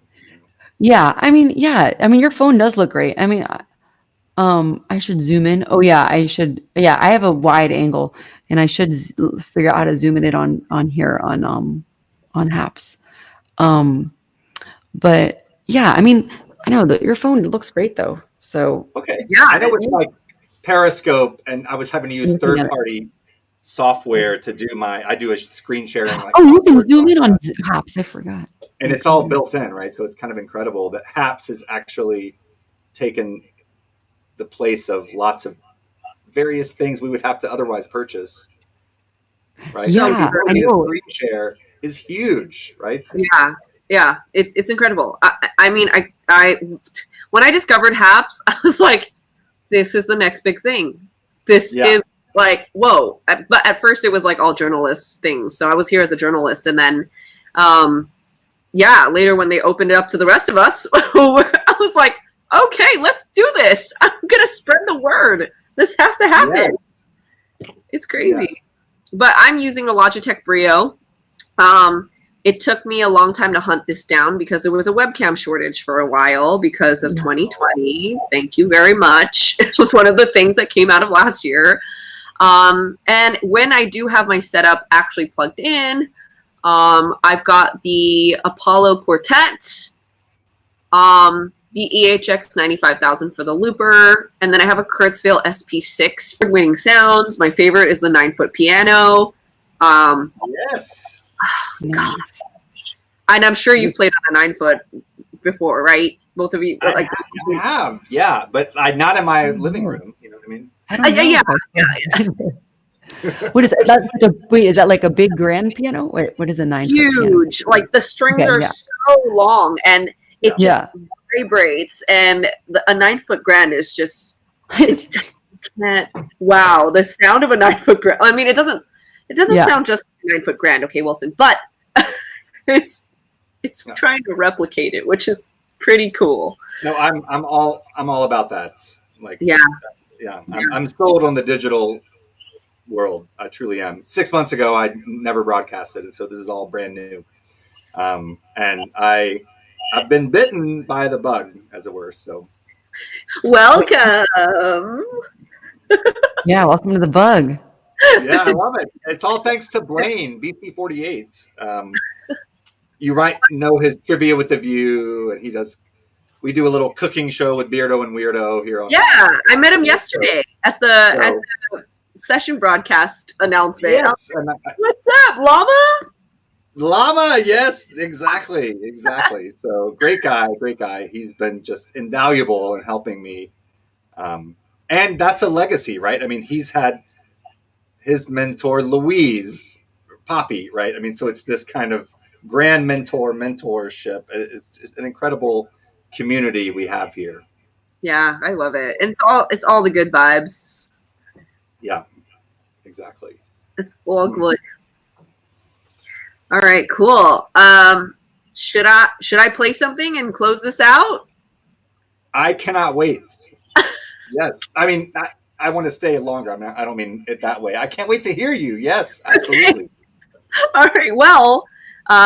Yeah, I mean, your phone does look great. I mean, I should zoom in. Oh yeah, I should. Yeah, I have a wide angle, and I should figure out how to zoom in it on here on Happs. But yeah, I mean, I know that your phone looks great though. So okay, yeah, I know it's like Periscope, and I was having to use third-party software to do I do a screen sharing. Like, you can zoom in on Happs. I forgot. And it's all built in, right? So it's kind of incredible that Happs has actually taken the place of lots of various things we would have to otherwise purchase, right? Yeah, so the screen share is huge, right? Yeah, it's incredible. I mean, I when I discovered Happs, I was like, this is the next big thing. This is like, whoa. But at first it was like all journalists things. So I was here as a journalist, and then later when they opened it up to the rest of us, I was like, okay, let's do this. I'm gonna spread the word. This has to happen. Yes. It's crazy. Yes. But I'm using a Logitech Brio. It took me a long time to hunt this down because there was a webcam shortage for a while because of 2020. Thank you very much. It was one of the things that came out of last year. And when I do have my setup actually plugged in, I've got the Apollo Quartet, the EHX 95,000 for the looper, and then I have a Kurzweil SP6 for winning sounds. My favorite is the 9-foot piano. Yes. Oh, God. And I'm sure you've played on a 9-foot before, right? Both of you. I have, yeah, but not in my living room. You know what I mean? Yeah. What is it? Is that like a big grand piano? What is a 9-foot huge? Piano? Like the strings are so long, and it just vibrates. And a 9-foot grand is just wow. The sound of a 9-foot grand. I mean, it doesn't sound just 9-foot grand, okay, Wilson, but it's trying to replicate it, which is pretty cool. No, I'm all about that. Like, I'm sold on the digital world. I truly am. 6 months ago, I never broadcasted it, so this is all brand new. And I've been bitten by the bug, as it were. So, welcome. Yeah, welcome to the bug. Yeah, I love it. It's all thanks to Blaine, BC48. know his Trivia with the View, and we do a little cooking show with Beardo and Weirdo here on. Yeah, I met him yesterday at the session broadcast announcement. Yes. What's up, Llama? Llama, yes, exactly. So great guy. He's been just invaluable in helping me. And that's a legacy, right? I mean, he's had his mentor, Louise, Poppy, right? I mean, so it's this kind of grand mentorship. It's an incredible community we have here. Yeah, I love it. And it's all the good vibes. Yeah, exactly. It's all good. All right, cool. Should I play something and close this out? I cannot wait. Yes. I mean, I want to stay longer. I don't mean it that way. I can't wait to hear you. Yes, absolutely. Okay. All right. Well,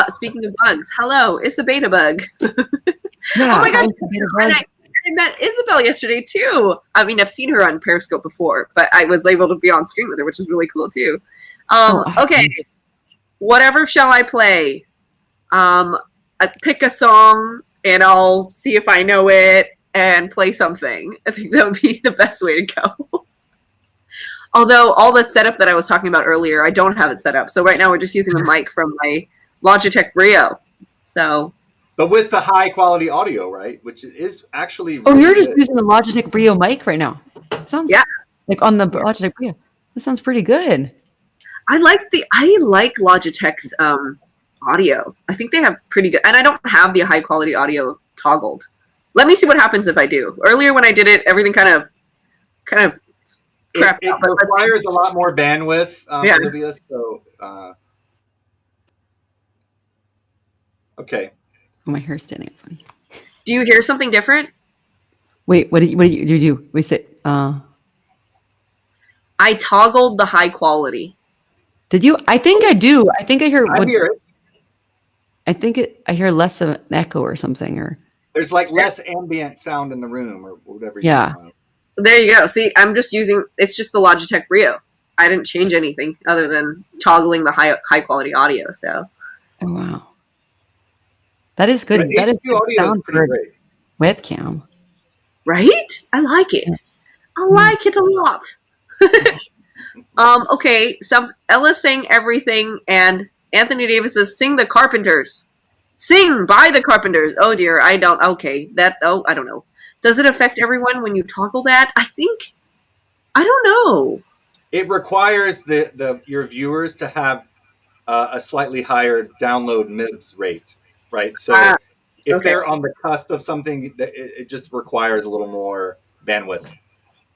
speaking of bugs, hello, it's a beta bug. Yeah, oh my gosh. bug. I met Isabel yesterday too. I mean, I've seen her on Periscope before, but I was able to be on screen with her, which is really cool too. Okay. Whatever shall I play? I pick a song and I'll see if I know it and play something. I think that would be the best way to go. Although all that setup that I was talking about earlier, I don't have it set up. So right now we're just using the mic from my Logitech Brio. So, but with the high quality audio, right? Which is actually Oh, really you're just good. using the Logitech Brio mic right now. Sounds like on the Logitech Brio. That sounds pretty good. I like Logitech's audio. I think they have pretty good, and I don't have the high quality audio toggled. Let me see what happens if I do. Earlier when I did it, everything kind of crapped It out. But requires a lot more bandwidth, Olivia. So, okay. Oh, my hair's standing up funny. do you hear something different? Wait, what did you do? We said, I toggled the high quality. did you? I think I do. I think I hear. I hear it. I hear less of an echo or something. Or There's like less ambient sound in the room or whatever. Yeah. There you go. See, I'm just using. It's just the Logitech Brio. I didn't change anything other than toggling the high quality audio. So. oh wow, that is good. But That is HQ good audio sound is pretty for great. webcam. Right? I like it. I like it a lot. Okay, so Ella sang everything, and Anthony Davis says, "Sing the Carpenters." Sing by the Carpenters. Oh dear, I don't. Okay, I don't know. Does it affect everyone when you toggle that? I don't know. It requires your viewers to have a slightly higher download MIBS rate, right? So if okay. they're on the cusp of something, it just requires a little more bandwidth.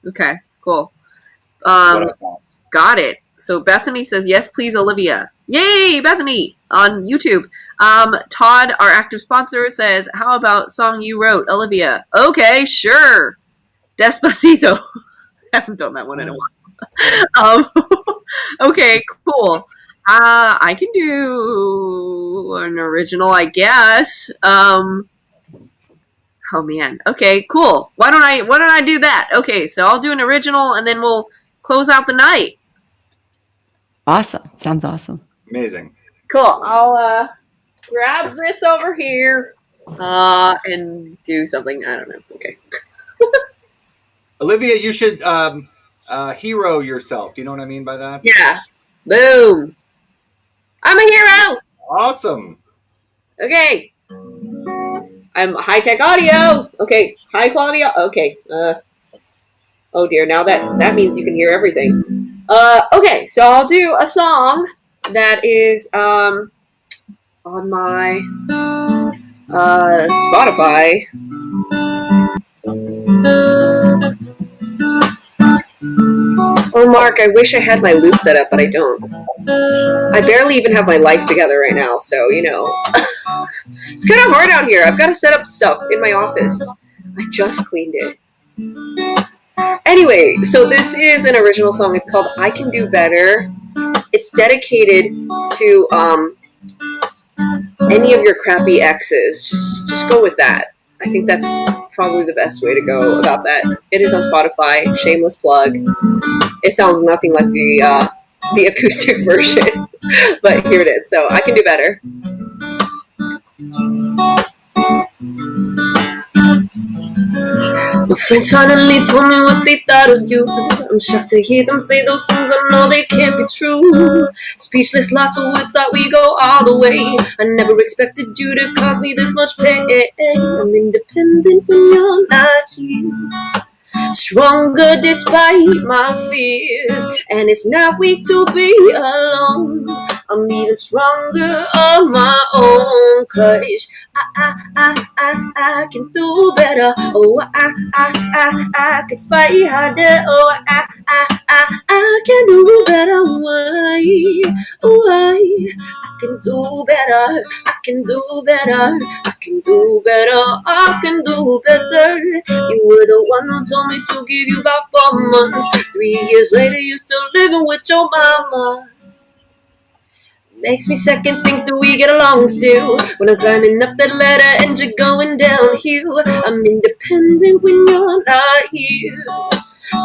Okay, cool. What I found. Got it. So Bethany says, yes, please, Olivia. Yay, Bethany, on YouTube. Todd, our active sponsor, says, how about song you wrote, Olivia? Okay, sure. Despacito. I haven't done that one in a while. Okay, cool. I can do an original, I guess. Oh man. Okay, cool. Why don't I do that? Okay, so I'll do an original and then we'll close out the night. Awesome. Sounds awesome. Amazing. Cool. I'll grab this over here and do something. I don't know. Okay. Olivia, you should hero yourself. Do you know what I mean by that? Yeah. Boom. I'm a hero. Awesome. Okay. I'm high-tech audio. Okay. High quality. Okay. Oh dear. Now that means you can hear everything. Okay. So I'll do a song that is on my Spotify. Oh, Mark, I wish I had my loop set up, but I don't. I barely even have my life together right now, so, you know. It's kind of hard out here. I've got to set up stuff in my office. I just cleaned it. Anyway, so this is an original song. It's called I Can Do Better. It's dedicated to any of your crappy exes. Just go with that. I think that's probably the best way to go about that. It is on Spotify. Shameless plug. It sounds nothing like the acoustic version, but here it is. So I Can Do Better. My friends finally told me what they thought of you. I'm shocked to hear them say those things. I know they can't be true. Speechless, lost for words, thought we go all the way. I never expected you to cause me this much pain. I'm independent when you're not here. Stronger despite my fears, and it's not weak to be alone. I'm even stronger on my own, 'cause I can do better. Oh, I can fight harder. Oh, I can do better. Why? I can do better. I can do better. I can do better. I can do better. You were the one who told me to give you about 4 months. 3 years later, you still living with your mama. Makes me second think that we get along still. When I'm climbing up that ladder and you're going downhill. I'm independent when you're not here.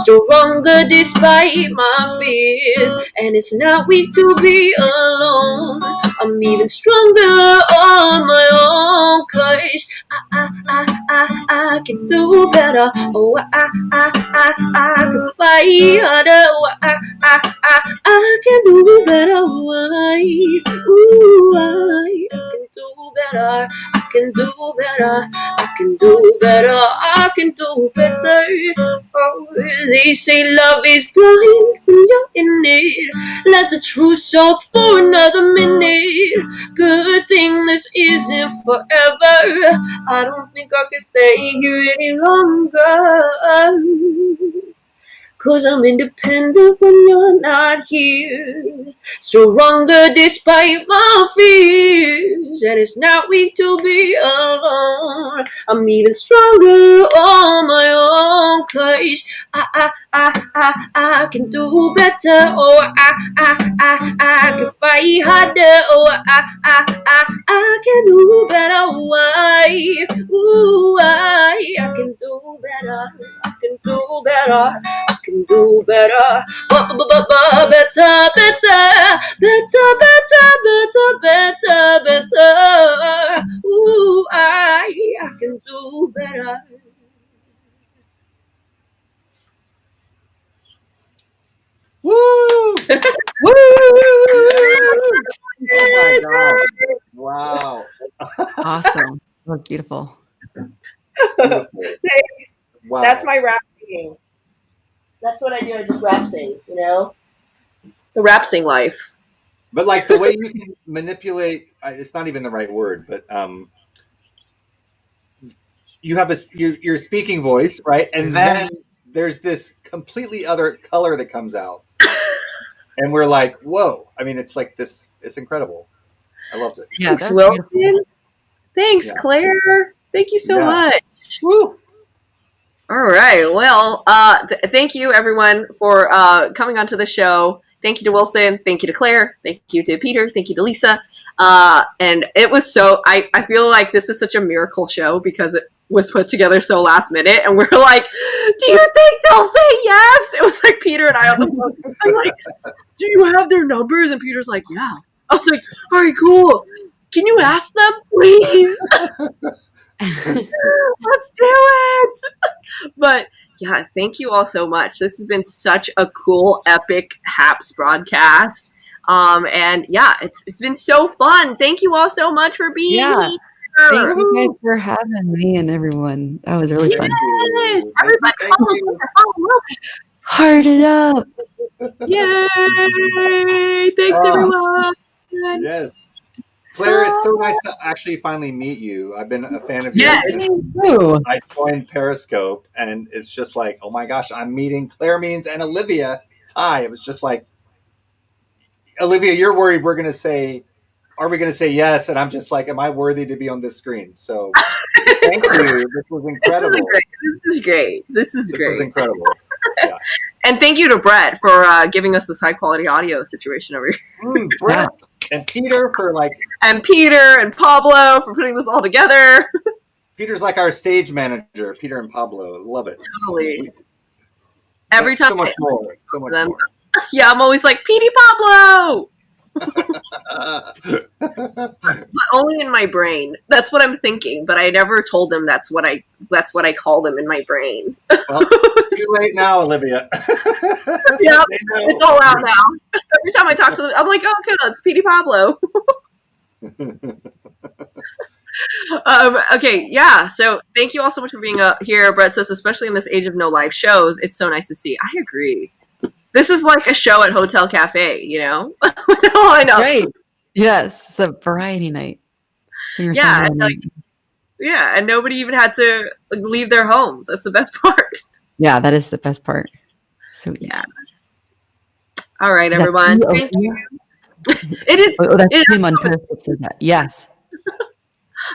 Stronger despite my fears, and it's not weak to be alone. I'm even stronger on my own, 'cause I can do better. Oh, I can fight harder. Oh, I can do better. Why? Ooh, I can do better. I can do better. I can do better. I can do better. Oh, they say love is blind when you're in it. Let the truth soak for another minute. Good thing this isn't forever. I don't think I can stay here any longer. 'Cause I'm independent when you're not here. Stronger despite my fears. And it's not weak to be alone. I'm even stronger on my own. 'Cause I can do better. Oh, I can fight harder. Oh, I can do better. Why? Ooh, I can do better. I can do better. I can do better. Better, better, better. Ooh, I can do better. Woo! Woo! Oh my God. Wow. Awesome. That was beautiful. Beautiful. Thanks. Wow. That's my rap singing. That's what I do. I just rap sing, you know? The rap sing life. But like the way you can manipulate, it's not even the right word, but you have your speaking voice, right? And then there's this completely other color that comes out. And we're like, whoa. I mean, it's like this, it's incredible. I loved it. Yeah, Thanks, that's Wilson. beautiful. Thanks, Yeah. Claire. Thank you so Yeah. much. Woo! All right. Well, thank you, everyone, for coming onto the show. Thank you to Wilson. Thank you to Claire. Thank you to Peter. Thank you to Lisa. And it was so, I feel like this is such a miracle show because it was put together so last minute. And we're like, do you think they'll say yes? It was like Peter and I on the phone. I'm like, do you have their numbers? And Peter's like, yeah. I was like, all right, cool. Can you ask them, please? Let's do it. But yeah, thank you all so much. This has been such a cool, epic Happs broadcast. And yeah, it's been so fun. Thank you all so much for being here. Thank you guys for having me and everyone. That was really fun. Yes, you. everybody Thank you. follow. Heart it up. Yay! Thanks, everyone. Yes. Claire, it's so nice to actually finally meet you. I've been a fan of yours Yes. since Ooh. I joined Periscope, and it's just like, oh my gosh, I'm meeting Claire Means and Olivia Ty. It was just like, Olivia, you're worried are we going to say yes? And I'm just like, am I worthy to be on this screen? So thank you. This was incredible. This is great. This was incredible. Yeah. And thank you to Brett for giving us this high quality audio situation over here. Brett and Peter for and Peter and Pablo for putting this all together. Peter's like our stage manager, Peter and Pablo. Love it. Totally. Every time so much more. Yeah, I'm always like, Petey Pablo. But only in my brain. That's what I'm thinking. But I never told them that's what I call them in my brain. Well, too late now, Olivia. Yeah, They know. it's all out now. Every time I talk to them, I'm like, oh, okay, it's Petey Pablo. Okay, yeah. So thank you all so much for being here. Brett says, especially in this age of no live shows, it's so nice to see. I agree. This is like a show at Hotel Cafe, you know? I know. Right. Yes. It's a variety night. Singer Yeah, songwriter and night. Yeah, and nobody even had to leave their homes. That's the best part. Yeah, that is the best part. So easy. Yeah. All right, Is that everyone. you, Thank you. Olivia? It is. Oh, that's It him on Periscope said that. Yes.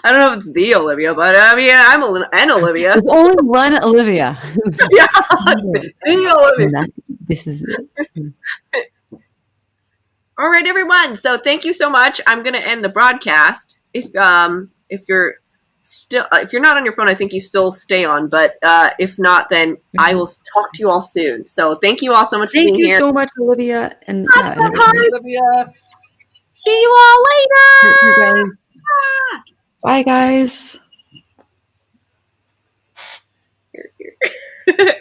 I don't know if it's the Olivia, but I mean, I'm an Olivia. There's only one Olivia. Yeah, the Olivia. This is it. All right, everyone. So thank you so much. I'm going to end the broadcast. If you're not on your phone, I think you still stay on. But if not, then I will talk to you all soon. So thank you all so much for Thank being you here. so much, Olivia. And Olivia. See you all later. Bye, guys. Here.